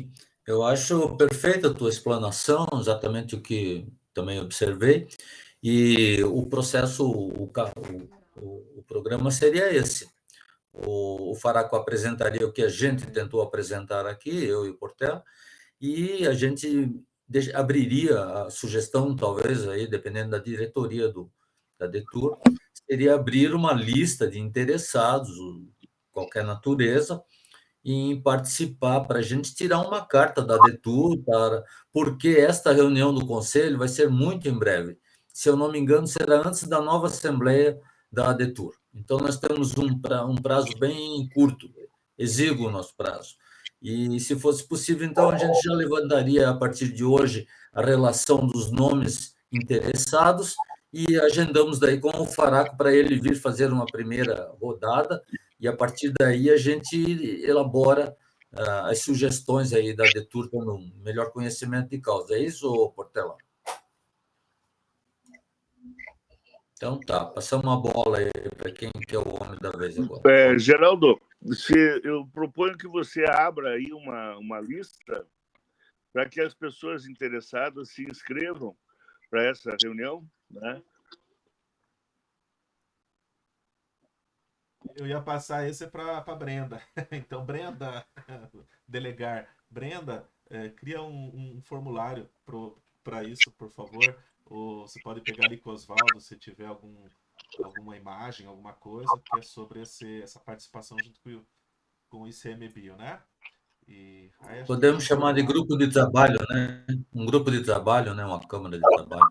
Speaker 7: eu acho perfeita a tua explanação, exatamente o que também observei, e o processo, o programa seria esse. O Faraco apresentaria o que a gente tentou apresentar aqui, eu e o Portela, e a gente abriria a sugestão, talvez, aí, dependendo da diretoria da DETUR, seria abrir uma lista de interessados, qualquer natureza, em participar, para a gente tirar uma carta da DETUR, porque esta reunião do Conselho vai ser muito em breve. Se eu não me engano, será antes da nova Assembleia da DETUR. Então, nós temos um prazo bem curto, exíguo o nosso prazo. E, se fosse possível, então, a gente já levantaria, a partir de hoje, a relação dos nomes interessados e agendamos daí com o Faraco para ele vir fazer uma primeira rodada, e a partir daí a gente elabora as sugestões aí da DETUR tendo um melhor conhecimento de causa. É isso, Portela? Então tá, passamos uma bola aí para quem que é o homem da vez agora.
Speaker 8: Geraldo, eu proponho que você abra aí uma lista para que as pessoas interessadas se inscrevam para essa reunião, né?
Speaker 1: Eu ia passar esse para a Brenda. Então, Brenda, delegar. Brenda, cria um formulário para isso, por favor. Ou você pode pegar ali com o Oswaldo, se tiver alguma imagem, alguma coisa, que é sobre essa participação junto com o ICMBio, né? E aí
Speaker 7: podemos chamar de grupo de trabalho, né? Um grupo de trabalho, né? Uma câmara de trabalho.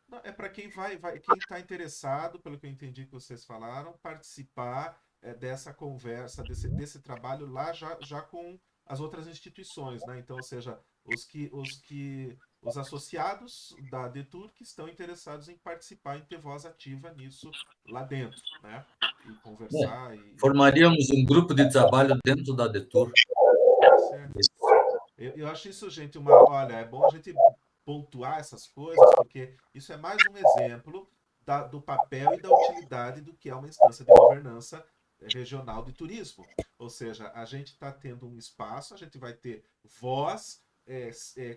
Speaker 1: Não, é para quem quem está interessado, pelo que eu entendi que vocês falaram, participar dessa conversa, desse trabalho lá já com as outras instituições, né? Então, ou seja, os associados da DETUR que estão interessados em participar, em ter voz ativa nisso lá dentro, né? E conversar.
Speaker 7: Formaríamos um grupo de trabalho dentro da DETUR.
Speaker 1: Certo. Eu acho isso, gente, olha, é bom a gente pontuar essas coisas, porque isso é mais um exemplo do papel e da utilidade do que é uma instância de governança regional de turismo. Ou seja, a gente está tendo um espaço, a gente vai ter voz,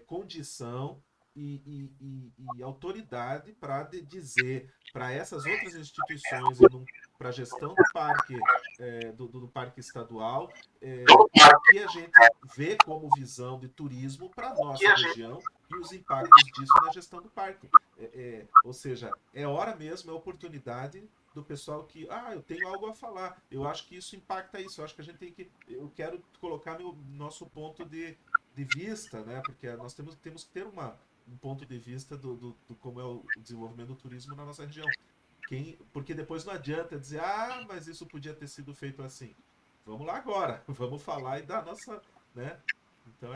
Speaker 1: condição e autoridade para dizer para essas outras instituições e para a gestão do parque, do parque estadual, o que a gente vê como visão de turismo para a nossa região e os impactos disso na gestão do parque. Ou seja, é hora mesmo, é oportunidade do pessoal que, eu tenho algo a falar, eu acho que isso impacta isso, eu acho que a gente tem que, eu quero colocar nosso ponto de vista, né, porque nós temos que ter um ponto de vista do como é o desenvolvimento do turismo na nossa região. Porque depois não adianta dizer, mas isso podia ter sido feito assim. Vamos lá agora, vamos falar e dar a nossa, né? Então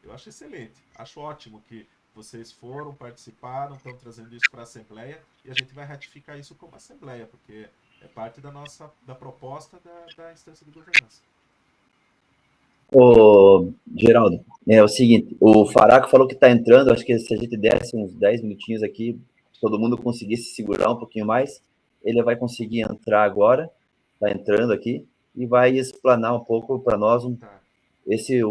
Speaker 1: eu acho excelente, acho ótimo que vocês participaram, estão trazendo isso para a Assembleia e a gente vai ratificar isso como Assembleia, porque é parte da proposta da instância de governança.
Speaker 2: Ô, Geraldo, é o seguinte, o Faraco falou que está entrando, acho que se a gente desse uns 10 minutinhos aqui, todo mundo conseguisse segurar um pouquinho mais, ele vai conseguir entrar agora, está entrando aqui, e vai explanar um pouco para nós o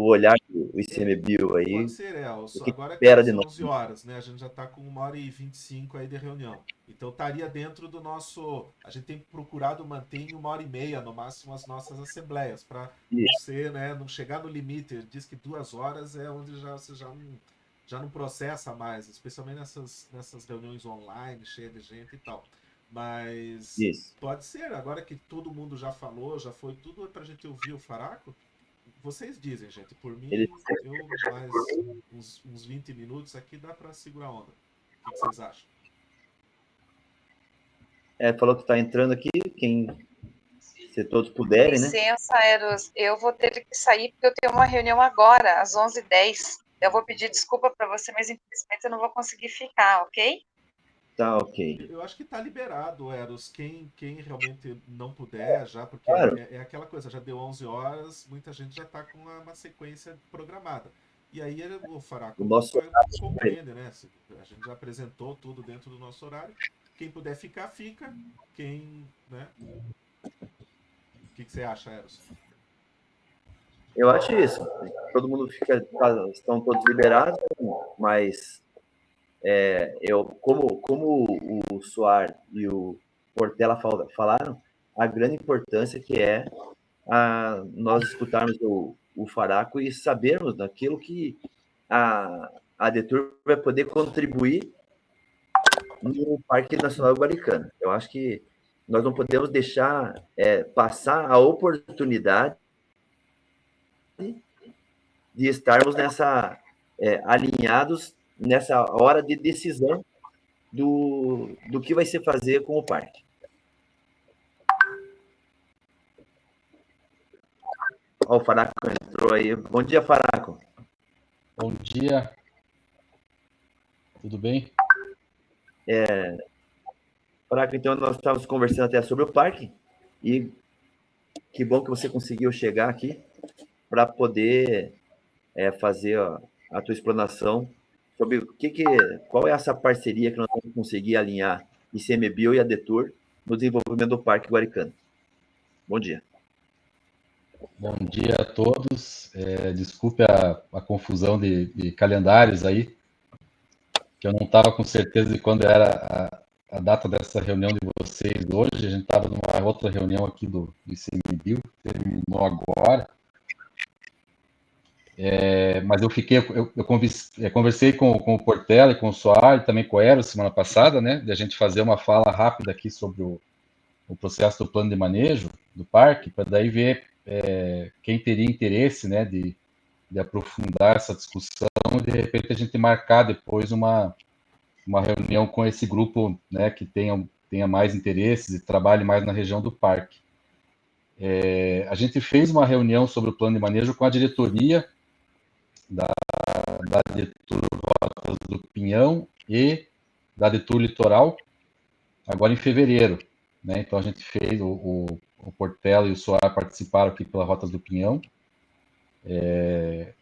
Speaker 2: olhar do ICMBio aí.
Speaker 1: Pode ser, agora
Speaker 2: espera
Speaker 1: que
Speaker 2: de
Speaker 1: 11 horas, né? A gente já está com 1h25 aí de reunião. Então estaria dentro do nosso. A gente tem procurado manter em 1h30 no máximo as nossas assembleias, para você, né, não chegar no limite. Ele diz que 2 horas é onde você já não processa mais, especialmente nessas reuniões online, cheias de gente e tal. Mas pode ser, agora que todo mundo já falou, já foi tudo para a gente ouvir o Faraco. Vocês dizem, gente, por mim, eu mais uns 20 minutos aqui dá para segurar a onda. O que vocês acham?
Speaker 2: Falou que está entrando aqui, se todos puderem, né?
Speaker 9: Licença, Eros, eu vou ter que sair porque eu tenho uma reunião agora, às 11h10. Eu vou pedir desculpa para você, mas infelizmente eu não vou conseguir ficar, ok?
Speaker 2: Tá, ok.
Speaker 1: Eu acho que está liberado, Eros, quem realmente não puder já, porque
Speaker 2: Claro.
Speaker 1: é aquela coisa, já deu 11 horas, muita gente já está com uma sequência programada. E aí o Faraco compreende, né? A gente já apresentou tudo dentro do nosso horário. Quem puder ficar, fica. Quem, né? O que você acha, Eros?
Speaker 2: Eu acho isso. Todo mundo estão todos liberados, mas como o Soar e o Portela falaram, a grande importância que é nós escutarmos o Faraco e sabermos daquilo que a Detur vai poder contribuir no Parque Nacional Guaricana. Eu acho que nós não podemos deixar passar a oportunidade de estarmos alinhados nessa hora de decisão do que vai se fazer com o parque. Ó, o Faraco entrou aí. Bom dia, Faraco.
Speaker 10: Bom dia. Tudo bem?
Speaker 2: Faraco, então nós estávamos conversando até sobre o parque e que bom que você conseguiu chegar aqui para poder fazer a tua explanação sobre qual é essa parceria que nós vamos conseguir alinhar ICMBio e a Detur no desenvolvimento do Parque Guaricana. Bom dia.
Speaker 10: Bom dia a todos. Desculpe a confusão de calendários aí, que eu não estava com certeza de quando era a data dessa reunião de vocês hoje. A gente estava numa outra reunião aqui do ICMBio, terminou agora. Mas eu conversei com o Portela e com o Soar e também com o Eros semana passada, né, de a gente fazer uma fala rápida aqui sobre o processo do plano de manejo do parque, para daí ver quem teria interesse, né, de aprofundar essa discussão e de repente a gente marcar depois uma reunião com esse grupo, né, que tenha mais interesses e trabalhe mais na região do parque. A gente fez uma reunião sobre o plano de manejo com a diretoria da Detur Rotas do Pinhão e da Detur Litoral, agora em fevereiro, né? Então a gente fez, o Portela e o Soar participaram aqui pela Rotas do Pinhão.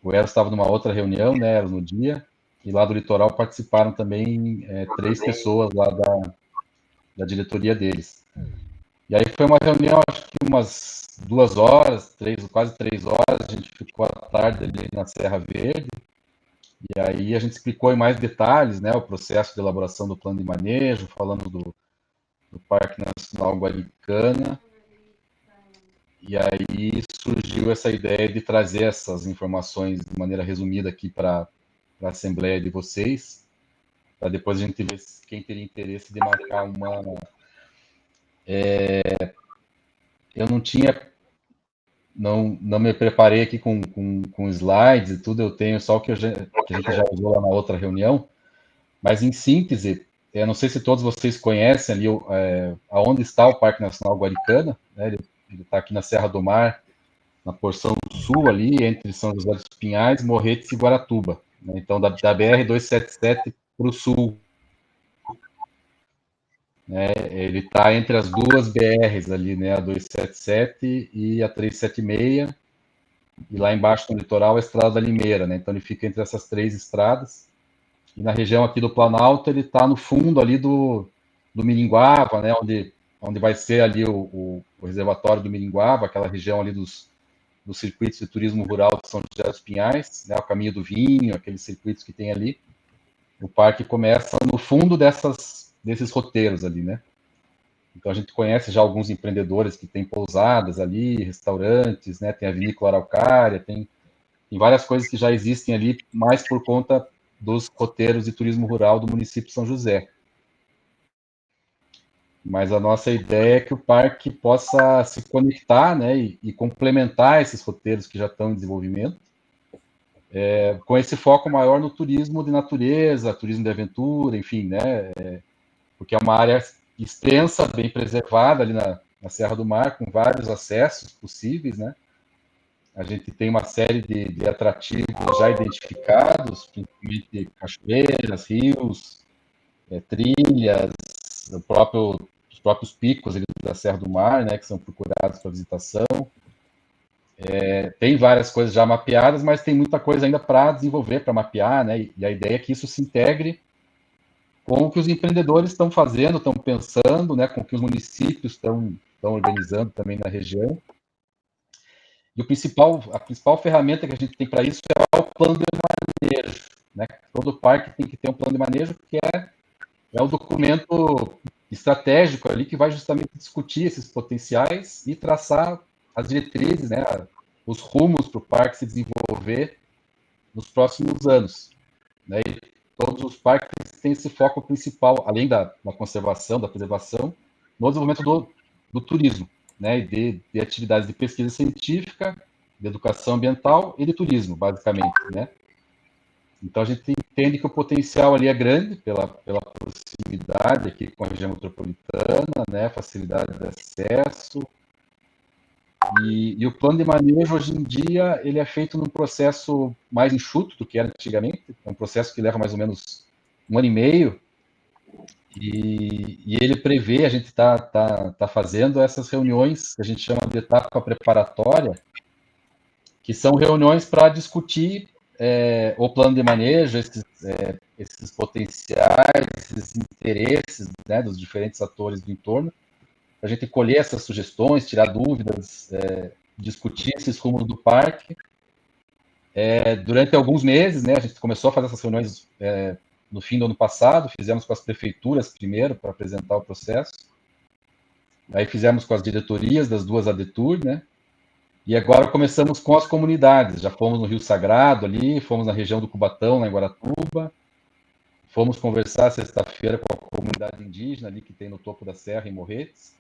Speaker 10: O Eros estava numa outra reunião, né, no dia, e lá do Litoral participaram também 3 pessoas lá da diretoria deles. E aí foi uma reunião, acho que umas 2 horas, quase 3 horas, a gente ficou à tarde ali na Serra Verde, e aí a gente explicou em mais detalhes, né, o processo de elaboração do plano de manejo, falando do Parque Nacional Guaricana, e aí surgiu essa ideia de trazer essas informações de maneira resumida aqui para a Assembleia de vocês, para depois a gente ver quem teria interesse de marcar uma... Eu não me preparei aqui com slides e tudo, eu tenho só o que a gente já usou lá na outra reunião, mas em síntese, eu não sei se todos vocês conhecem ali aonde está o Parque Nacional Guaricana, né? Ele está aqui na Serra do Mar, na porção sul ali, entre São José dos Pinhais, Morretes e Guaratuba, né? Então da BR-277 para o sul. Ele está entre as duas BRs ali, né, a 277 e a 376, e lá embaixo no litoral a Estrada da Limeira, né? Então ele fica entre essas 3 estradas, e na região aqui do Planalto ele está no fundo ali do Miringuava, né, onde vai ser ali o reservatório do Miringuava, aquela região ali dos circuitos de turismo rural de São José dos Pinhais, né, o Caminho do Vinho, aqueles circuitos que tem ali. O parque começa no fundo desses roteiros ali, né? Então a gente conhece já alguns empreendedores que têm pousadas ali, restaurantes, né? Tem a Vinícola Araucária, tem várias coisas que já existem ali, mais por conta dos roteiros de turismo rural do município de São José. Mas a nossa ideia é que o parque possa se conectar, né, e complementar esses roteiros que já estão em desenvolvimento, com esse foco maior no turismo de natureza, turismo de aventura, enfim, né, porque é uma área extensa, bem preservada ali na Serra do Mar, com vários acessos possíveis, né? A gente tem uma série de atrativos já identificados, principalmente cachoeiras, rios, trilhas, os próprios picos ali da Serra do Mar, né, que são procurados para visitação. Tem várias coisas já mapeadas, mas tem muita coisa ainda para desenvolver, para mapear, né? E a ideia é que isso se integre com o que os empreendedores estão fazendo, estão pensando, né? Com o que os municípios estão organizando também na região. E a principal ferramenta que a gente tem para isso é o plano de manejo, né? Todo parque tem que ter um plano de manejo, que é o documento estratégico ali que vai justamente discutir esses potenciais e traçar as diretrizes, né? Os rumos para o parque se desenvolver nos próximos anos, né? E todos os parques têm esse foco principal, além da conservação, da preservação, no desenvolvimento do turismo, né? E de atividades de pesquisa científica, de educação ambiental e de turismo, basicamente, né? Então, a gente entende que o potencial ali é grande pela proximidade aqui com a região metropolitana, né? Facilidade de acesso. E o plano de manejo, hoje em dia, ele é feito num processo mais enxuto do que era antigamente. É um processo que leva mais ou menos 1 ano e meio. E ele prevê, a gente tá fazendo essas reuniões que a gente chama de etapa preparatória, que são reuniões para discutir o plano de manejo, esses potenciais, esses interesses, né, dos diferentes atores do entorno, para a gente colher essas sugestões, tirar dúvidas, discutir esses rumos do parque. Durante alguns meses, né, a gente começou a fazer essas reuniões no fim do ano passado, fizemos com as prefeituras primeiro, para apresentar o processo, aí fizemos com as diretorias das 2 ADETUR, né, e agora começamos com as comunidades. Já fomos no Rio Sagrado ali, fomos na região do Cubatão, lá em Guaratuba, fomos conversar sexta-feira com a comunidade indígena ali que tem no topo da serra, em Morretes.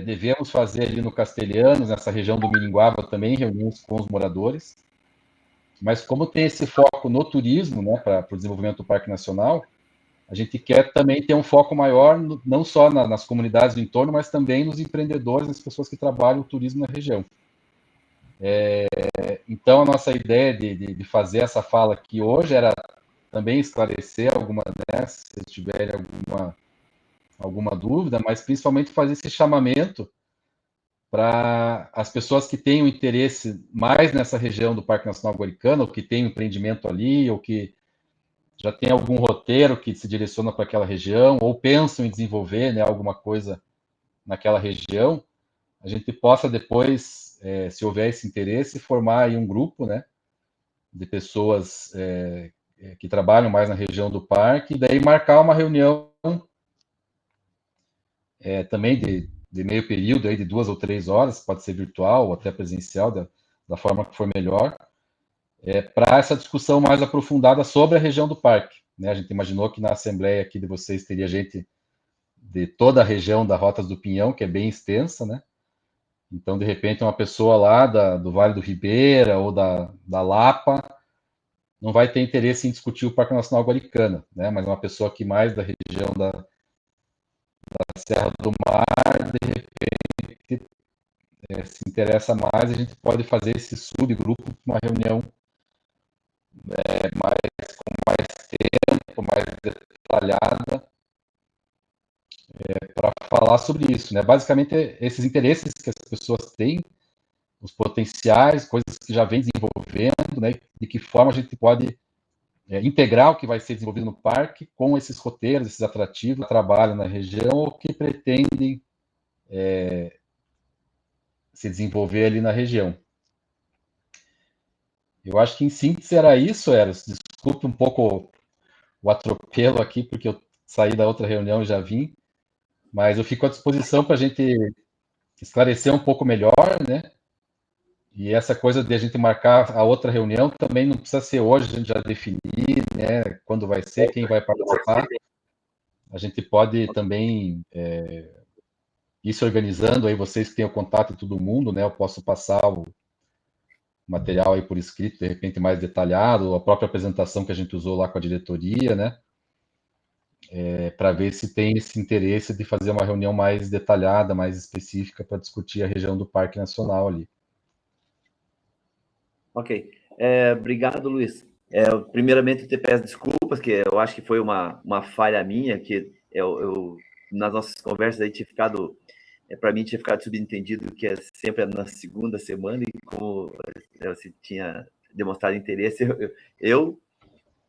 Speaker 10: Devemos fazer ali no Castelhanos, nessa região do Miringuava também, reuniões com os moradores. Mas como tem esse foco no turismo, né, para o desenvolvimento do Parque Nacional, a gente quer também ter um foco maior, não só nas comunidades do entorno, mas também nos empreendedores, nas pessoas que trabalham o turismo na região. Então, a nossa ideia de fazer essa fala aqui hoje era também esclarecer alguma dessas, se tiverem alguma dúvida, mas principalmente fazer esse chamamento para as pessoas que têm o interesse mais nessa região do Parque Nacional Guaricano, ou que tem um empreendimento ali, ou que já tem algum roteiro que se direciona para aquela região, ou pensam em desenvolver, né, alguma coisa naquela região, a gente possa depois, se houver esse interesse, formar aí um grupo, né, de pessoas que trabalham mais na região do parque, e daí marcar uma reunião também de meio período, aí de 2 ou 3 horas, pode ser virtual ou até presencial, da forma que for melhor, para essa discussão mais aprofundada sobre a região do parque, né? A gente imaginou que na assembleia aqui de vocês teria gente de toda a região da Rotas do Pinhão, que é bem extensa, né? Então, de repente, uma pessoa lá do Vale do Ribeira ou da Lapa não vai ter interesse em discutir o Parque Nacional Guaricana, né? Mas uma pessoa aqui mais da região da Serra do Mar, de repente, se interessa mais, a gente pode fazer esse subgrupo, uma reunião com mais tempo, mais detalhada, para falar sobre isso, né? Basicamente, esses interesses que as pessoas têm, os potenciais, coisas que já vem desenvolvendo, né? De que forma a gente pode integrar o que vai ser desenvolvido no parque com esses roteiros, esses atrativos que trabalham na região ou que pretendem se desenvolver ali na região. Eu acho que, em síntese, era isso, Eros. Desculpe um pouco o atropelo aqui, porque eu saí da outra reunião e já vim, mas eu fico à disposição para a gente esclarecer um pouco melhor, né? E essa coisa de a gente marcar a outra reunião também não precisa ser hoje, a gente já definir, né, quando vai ser, quem vai participar. A gente pode também ir se organizando, aí vocês que têm o contato de todo mundo, né, eu posso passar o material aí por escrito, de repente mais detalhado, a própria apresentação que a gente usou lá com a diretoria, né, para ver se tem esse interesse de fazer uma reunião mais detalhada, mais específica, para discutir a região do Parque Nacional ali.
Speaker 2: Ok. Obrigado, Luiz. Primeiramente, eu te peço desculpas, que eu acho que foi uma falha minha, que eu nas nossas conversas aí tinha ficado, para mim tinha ficado subentendido que é sempre na segunda semana, e como você tinha demonstrado interesse, eu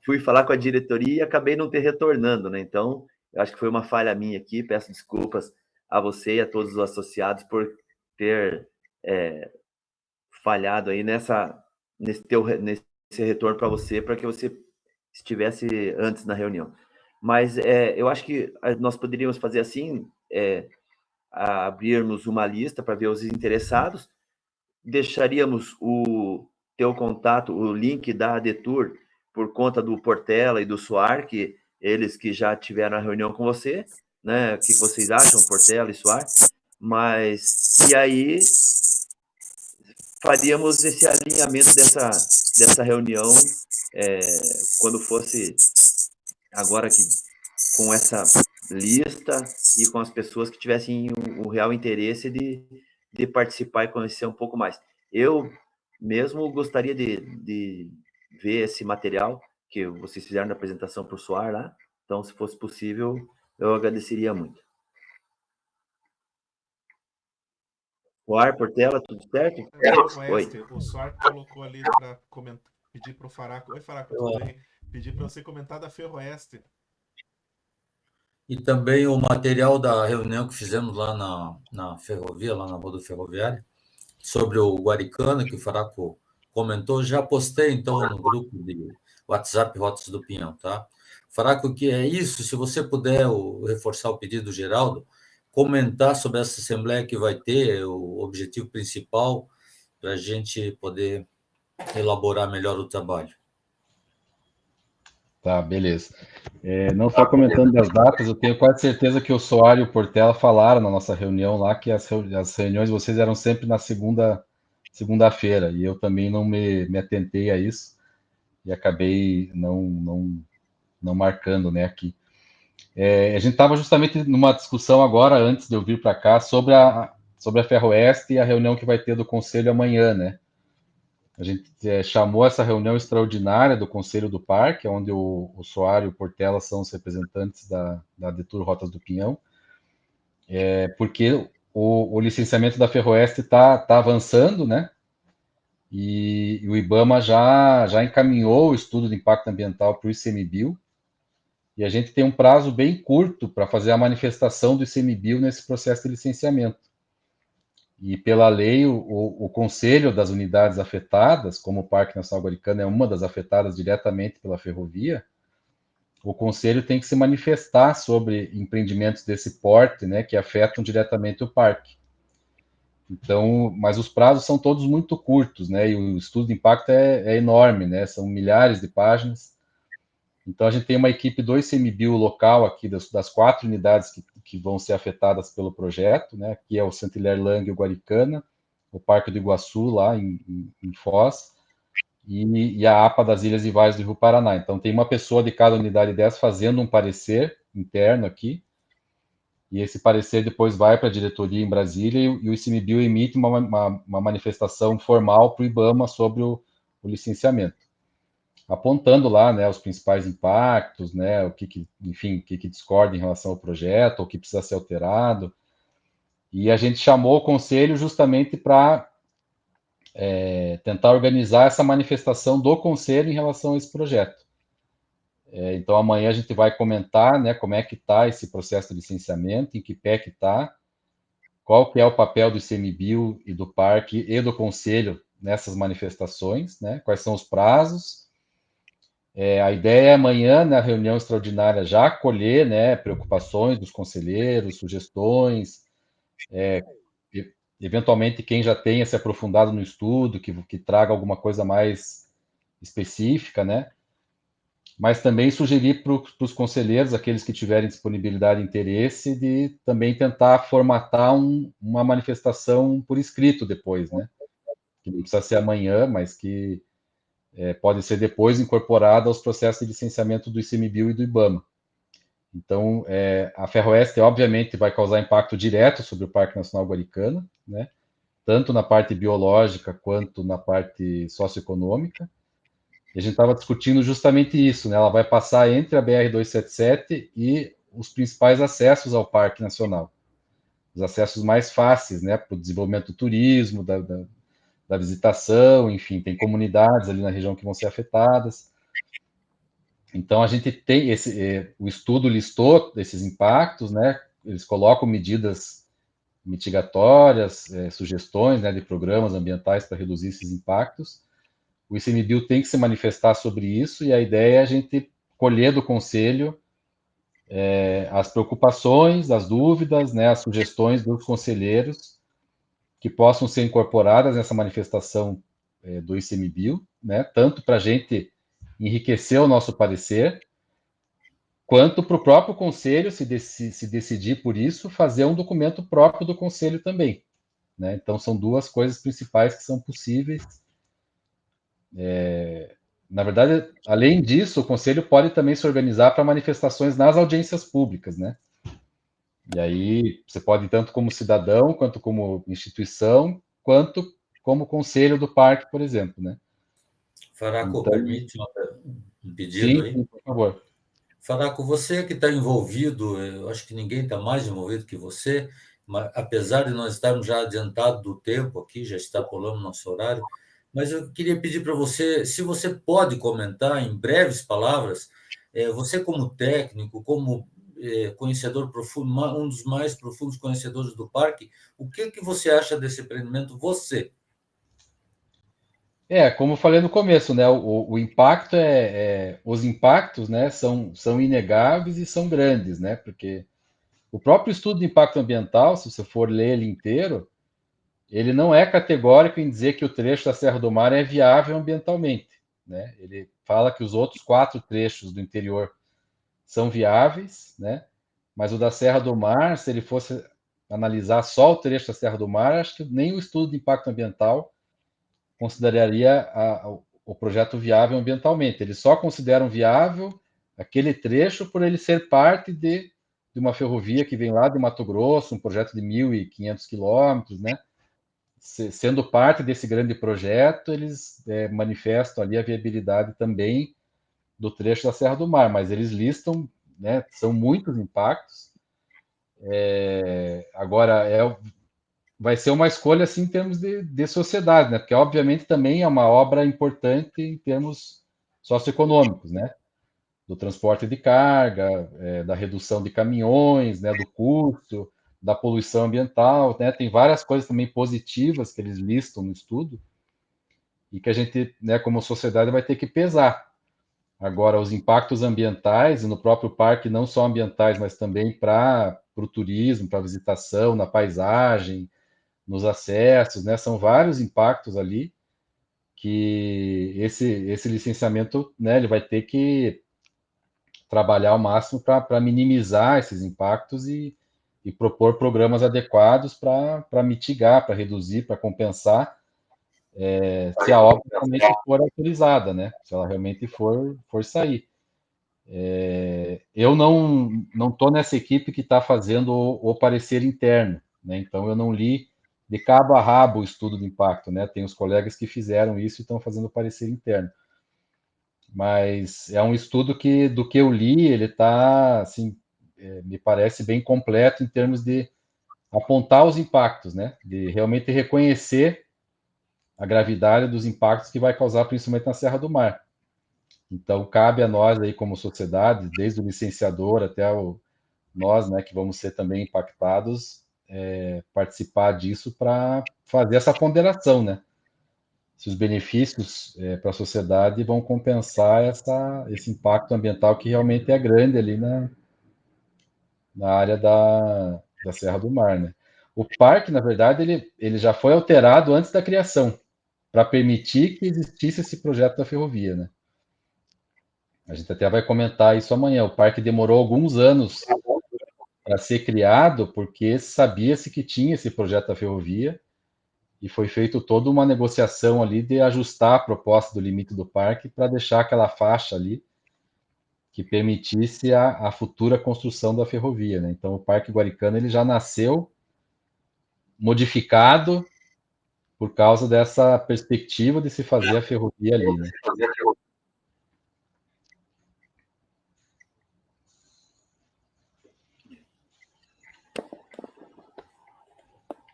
Speaker 2: fui falar com a diretoria e acabei não ter retornando, né? Então, eu acho que foi uma falha minha aqui, peço desculpas a você e a todos os associados por ter falhado aí nesse retorno para você, para que você estivesse antes na reunião. Mas eu acho que nós poderíamos fazer assim, abrirmos uma lista para ver os interessados, deixaríamos o teu contato, o link da ADETUR, por conta do Portela e do Soar, que eles que já tiveram a reunião com você, né? O que vocês acham, Portela e Soar? E aí faríamos esse alinhamento dessa reunião quando fosse agora que com essa lista e com as pessoas que tivessem o real interesse de participar e conhecer um pouco mais. Eu mesmo gostaria de ver esse material que vocês fizeram na apresentação para o Soar lá, então, se fosse possível, eu agradeceria muito. Soar, Portela, tudo certo?
Speaker 1: Oi. O Soar colocou ali para pedir para o Faraco. Oi, Faraco, tudo bem? Pedir para você comentar da Ferroeste.
Speaker 7: E também o material da reunião que fizemos lá na ferrovia, lá na Rodo Ferroviária, sobre o Guaricana, que o Faraco comentou, já postei, então, no grupo de WhatsApp Rotas do Pinhão, tá? Faraco, que é isso, se você puder reforçar o pedido do Geraldo, comentar sobre essa assembleia que vai ter, o objetivo principal, para a gente poder elaborar melhor o trabalho.
Speaker 10: Tá, beleza. Não só comentando das datas, eu tenho quase certeza que o Soar e o Portela falaram na nossa reunião lá que as reuniões de vocês eram sempre na segunda-feira, e eu também não me atentei a isso e acabei não marcando, né, aqui. A gente estava justamente numa discussão agora, antes de eu vir para cá, sobre a Ferroeste e a reunião que vai ter do Conselho amanhã, né? A gente chamou essa reunião extraordinária do Conselho do Parque, onde o Soar e o Portela são os representantes da ADETUR Rotas do Pinhão, porque o licenciamento da Ferroeste está avançando, né? E o IBAMA já encaminhou o estudo de impacto ambiental para o ICMBio, e a gente tem um prazo bem curto para fazer a manifestação do ICMBio nesse processo de licenciamento. E pela lei, o conselho das unidades afetadas, como o Parque Nacional Guaricana é uma das afetadas diretamente pela ferrovia, o conselho tem que se manifestar sobre empreendimentos desse porte, né, que afetam diretamente o parque. Então, mas os prazos são todos muito curtos, né, e o estudo de impacto é enorme, né, são milhares de páginas. Então, a gente tem uma equipe do ICMBio local aqui, das 4 unidades que vão ser afetadas pelo projeto, né? Que é o Saint-Hilaire-Lang e o Guaricana, o Parque do Iguaçu, lá em Foz, e a APA das Ilhas e Vales do Rio Paraná. Então, tem uma pessoa de cada unidade dessas fazendo um parecer interno aqui, e esse parecer depois vai para a diretoria em Brasília, e o ICMBio emite uma manifestação formal para o IBAMA sobre o licenciamento, apontando lá, né, os principais impactos, né, o que discorda em relação ao projeto, o que precisa ser alterado. E a gente chamou o conselho justamente para tentar organizar essa manifestação do conselho em relação a esse projeto. Então, amanhã a gente vai comentar, né, como é que está esse processo de licenciamento, em que pé que está, qual que é o papel do ICMBio e do parque e do conselho nessas manifestações, né, quais são os prazos. A ideia é amanhã, na reunião extraordinária, já acolher, né, preocupações dos conselheiros, sugestões, eventualmente quem já tenha se aprofundado no estudo, que traga alguma coisa mais específica, né, mas também sugerir para os conselheiros, aqueles que tiverem disponibilidade e interesse, de também tentar formatar uma manifestação por escrito depois, né, que não precisa ser amanhã, mas que pode ser depois incorporada aos processos de licenciamento do ICMBio e do IBAMA. Então, a Ferroeste, obviamente, vai causar impacto direto sobre o Parque Nacional Guaricana, né? Tanto na parte biológica quanto na parte socioeconômica. E a gente estava discutindo justamente isso, né? Ela vai passar entre a BR-277 e os principais acessos ao Parque Nacional. Os acessos mais fáceis, né? Para o desenvolvimento do turismo, da visitação, enfim, tem comunidades ali na região que vão ser afetadas. Então, a gente tem o estudo listou esses impactos, né? Eles colocam medidas mitigatórias, sugestões, né, de programas ambientais para reduzir esses impactos. O ICMBio tem que se manifestar sobre isso, e a ideia é a gente colher do Conselho as preocupações, as dúvidas, né, as sugestões dos conselheiros que possam ser incorporadas nessa manifestação do ICMBio, né, tanto para a gente enriquecer o nosso parecer, quanto para o próprio Conselho, se decidir por isso, fazer um documento próprio do Conselho também. Né? Então, são duas coisas principais que são possíveis. Na verdade, além disso, o Conselho pode também se organizar para manifestações nas audiências públicas, né? E aí, você pode, tanto como cidadão, quanto como instituição, quanto como Conselho do Parque, por exemplo, né?
Speaker 7: Faraco,
Speaker 10: então,
Speaker 7: permite um pedido aí?
Speaker 10: Sim, por favor.
Speaker 7: Faraco, você que está envolvido, eu acho que ninguém está mais envolvido que você, mas, apesar de nós estarmos já adiantados do tempo aqui, já extrapolamos nosso horário, mas eu queria pedir para você, se você pode comentar em breves palavras, você como técnico, como conhecedor profundo, um dos mais profundos conhecedores do parque, o que você acha desse empreendimento, você?
Speaker 10: Como eu falei no começo, né? O impacto os impactos, né? São inegáveis e são grandes, né? Porque o próprio estudo de impacto ambiental, se você for ler ele inteiro, ele não é categórico em dizer que o trecho da Serra do Mar é viável ambientalmente, né? Ele fala que os outros 4 trechos do interior são viáveis, né? Mas o da Serra do Mar, se ele fosse analisar só o trecho da Serra do Mar, acho que nem o estudo de impacto ambiental consideraria o projeto viável ambientalmente. Eles só consideram viável aquele trecho por ele ser parte de uma ferrovia que vem lá de Mato Grosso, um projeto de 1.500 quilômetros, né? Sendo parte desse grande projeto, eles manifestam ali a viabilidade também do trecho da Serra do Mar, mas eles listam, né? São muitos impactos. Agora, vai ser uma escolha assim em termos de sociedade, né? Porque obviamente também é uma obra importante em termos socioeconômicos, né? Do transporte de carga, da redução de caminhões, né? Do custo, da poluição ambiental, né? Tem várias coisas também positivas que eles listam no estudo e que a gente, né? Como sociedade vai ter que pesar. Agora, os impactos ambientais e no próprio parque, não só ambientais, mas também para o turismo, para a visitação, na paisagem, nos acessos, né? São vários impactos ali que esse licenciamento, né, ele vai ter que trabalhar ao máximo para minimizar esses impactos e propor programas adequados para mitigar, para reduzir, para compensar, se a obra realmente for autorizada, né? Se ela realmente for sair. Eu não estou nessa equipe que está fazendo o parecer interno, né? Então eu não li de cabo a rabo o estudo de impacto, né? Tem os colegas que fizeram isso e estão fazendo o parecer interno. Mas é um estudo que, do que eu li, ele está, assim, me parece bem completo em termos de apontar os impactos, né? De realmente reconhecer a gravidade dos impactos que vai causar, principalmente na Serra do Mar. Então, cabe a nós aí como sociedade, desde o licenciador até nós, né, que vamos ser também impactados, participar disso para fazer essa ponderação, né? Se os benefícios para a sociedade vão compensar esse impacto ambiental que realmente é grande ali na área da Serra do Mar, né? O parque, na verdade, ele já foi alterado antes da criação, para permitir que existisse esse projeto da ferrovia, né? A gente até vai comentar isso amanhã. O parque demorou alguns anos para ser criado, porque sabia-se que tinha esse projeto da ferrovia, e foi feito toda uma negociação ali de ajustar a proposta do limite do parque para deixar aquela faixa ali, que permitisse a futura construção da ferrovia, né? Então, o Parque Guaricana ele já nasceu modificado por causa dessa perspectiva de se fazer a ferrovia ali, né?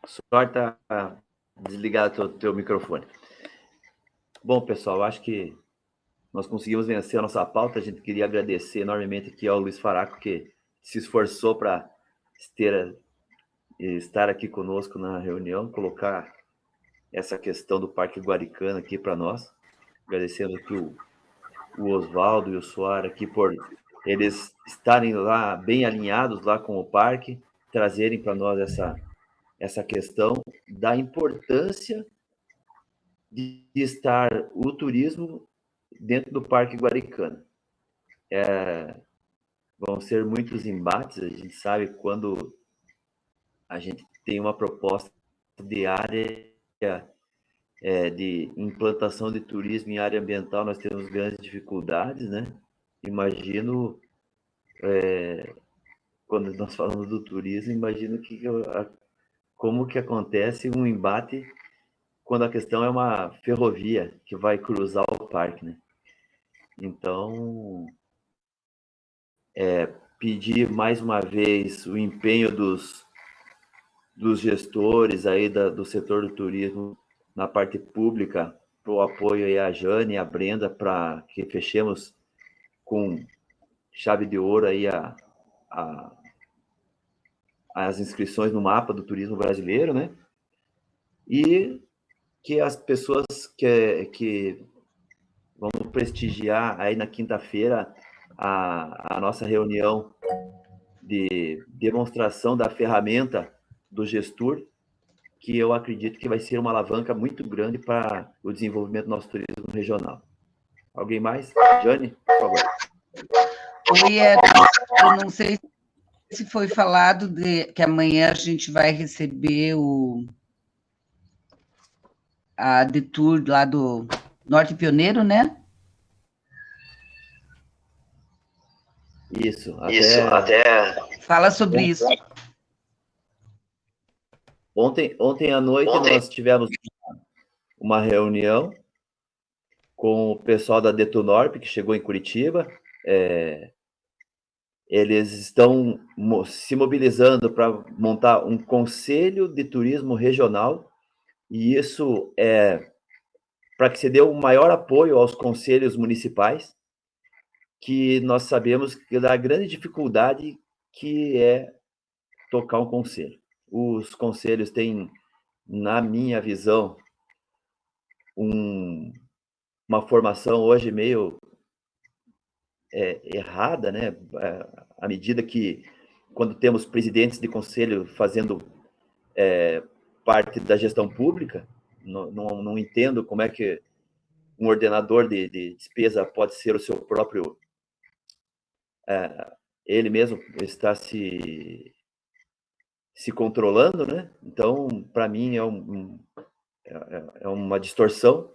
Speaker 2: Só tá desligado o teu microfone. Bom, pessoal, acho que nós conseguimos vencer a nossa pauta. A gente queria agradecer enormemente aqui ao Luiz Faraco, que se esforçou para estar aqui conosco na reunião, colocar essa questão do Parque Guaricana aqui para nós. Agradecendo aqui o Oswaldo e o Soar aqui por eles estarem lá bem alinhados lá com o parque, trazerem para nós essa questão da importância de estar o turismo dentro do Parque Guaricana. Vão ser muitos embates, a gente sabe quando a gente tem uma proposta de área de implantação de turismo em área ambiental, nós temos grandes dificuldades, né? Imagino, quando nós falamos do turismo, imagino como que acontece um embate quando a questão é uma ferrovia que vai cruzar o parque, né? Então, pedir mais uma vez o empenho dos gestores aí do setor do turismo na parte pública, para o apoio aí à Jane e à Brenda, para que fechemos com chave de ouro aí as inscrições no mapa do turismo brasileiro, né? E que as pessoas que vão prestigiar aí na quinta-feira a nossa reunião de demonstração da ferramenta do Gestur, que eu acredito que vai ser uma alavanca muito grande para o desenvolvimento do nosso turismo regional. Alguém mais? Jane, por favor.
Speaker 4: Eu não sei se foi falado que amanhã a gente vai receber a Detour lá do Norte Pioneiro, né?
Speaker 2: Isso, até...
Speaker 4: Fala sobre isso.
Speaker 2: Ontem à noite nós tivemos uma reunião com o pessoal da Detunorp, que chegou em Curitiba. Eles estão se mobilizando para montar um conselho de turismo regional, e isso é para que se dê um maior apoio aos conselhos municipais, que nós sabemos que dá grande dificuldade que é tocar um conselho. Os conselhos têm, na minha visão, uma formação hoje meio errada, né? À medida que, quando temos presidentes de conselho fazendo parte da gestão pública, não entendo como é que um ordenador de despesa pode ser o seu próprio... ele mesmo está se controlando, né? Então, para mim, é uma distorção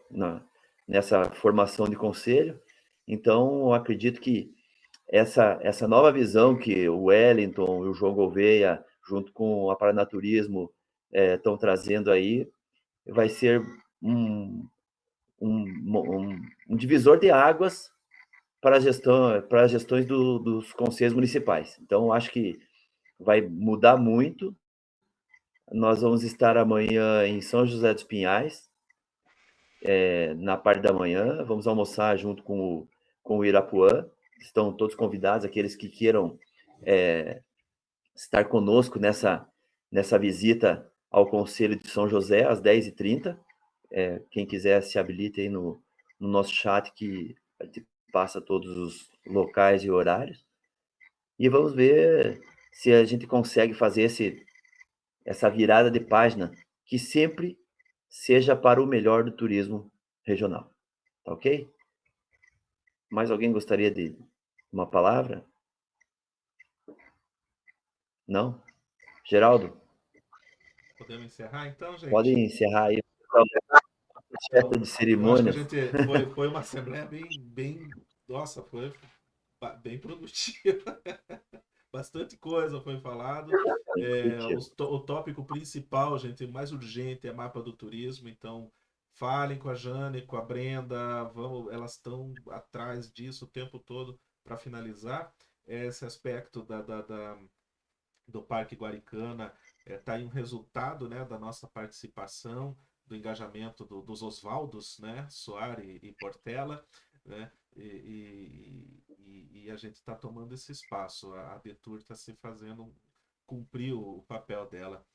Speaker 2: nessa formação de conselho. Então, eu acredito que essa nova visão que o Wellington e o João Gouveia, junto com a Paranaturismo, estão trazendo aí, vai ser um divisor de águas para as gestões dos conselhos municipais. Então, acho que vai mudar muito. Nós vamos estar amanhã em São José dos Pinhais, na parte da manhã. Vamos almoçar junto com o Irapuã. Estão todos convidados, aqueles que queiram estar conosco nessa visita ao Conselho de São José, às 10h30. Quem quiser, se habilite aí no nosso chat, que a gente passa todos os locais e horários. E vamos ver se a gente consegue fazer essa virada de página, que sempre seja para o melhor do turismo regional. Tá ok? Mais alguém gostaria de uma palavra? Não? Geraldo?
Speaker 1: Podemos encerrar, então, gente?
Speaker 2: Pode encerrar aí. Festa de cerimônias.
Speaker 1: Eu acho que foi uma assembleia bem... Nossa, foi bem produtiva. Bastante coisa foi falado. O tópico principal, gente, o mais urgente é mapa do turismo, então falem com a Jane, com a Brenda, elas estão atrás disso o tempo todo para finalizar. Esse aspecto do Parque Guaricana está aí um resultado, né, da nossa participação, do engajamento dos Osvaldos, né, Soares e Portela, né, e a gente está tomando esse espaço. A Detour está se fazendo cumprir o papel dela.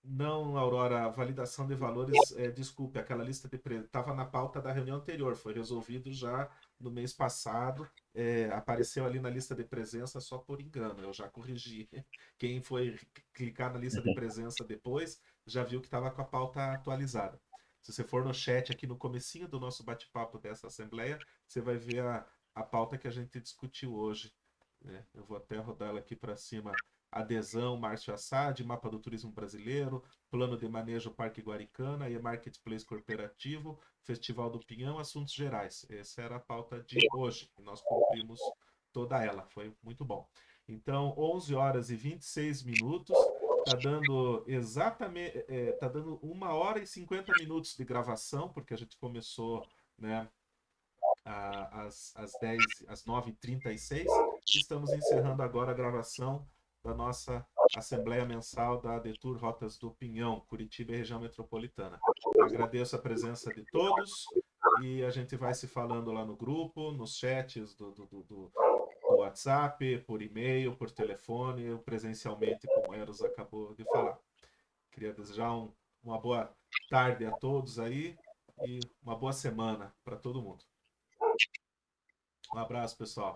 Speaker 1: Não, Aurora, validação de valores, desculpe, aquela lista de estava na pauta da reunião anterior, foi resolvido já no mês passado, apareceu ali na lista de presença só por engano, eu já corrigi. Quem foi clicar na lista de presença depois, já viu que estava com a pauta atualizada. Se você for no chat aqui no comecinho do nosso bate-papo dessa assembleia, você vai ver a pauta que a gente discutiu hoje, né? Eu vou até rodar ela aqui para cima. Adesão, Márcio Assad, Mapa do Turismo Brasileiro, Plano de Manejo Parque Guaricana e Marketplace Corporativo, Festival do Pinhão, Assuntos Gerais. Essa era a pauta de hoje, e nós cumprimos toda ela, foi muito bom. Então, 11 horas e 26 minutos, está dando exatamente, está dando 1 hora e 50 minutos de gravação, porque a gente começou, né, às 9h36, estamos encerrando agora a gravação da nossa Assembleia Mensal da Detour Rotas do Pinhão, Curitiba e região metropolitana. Agradeço a presença de todos e a gente vai se falando lá no grupo, nos chats do WhatsApp, por e-mail, por telefone, presencialmente, como o Eros acabou de falar. Queria desejar uma boa tarde a todos aí e uma boa semana para todo mundo. Um abraço, pessoal.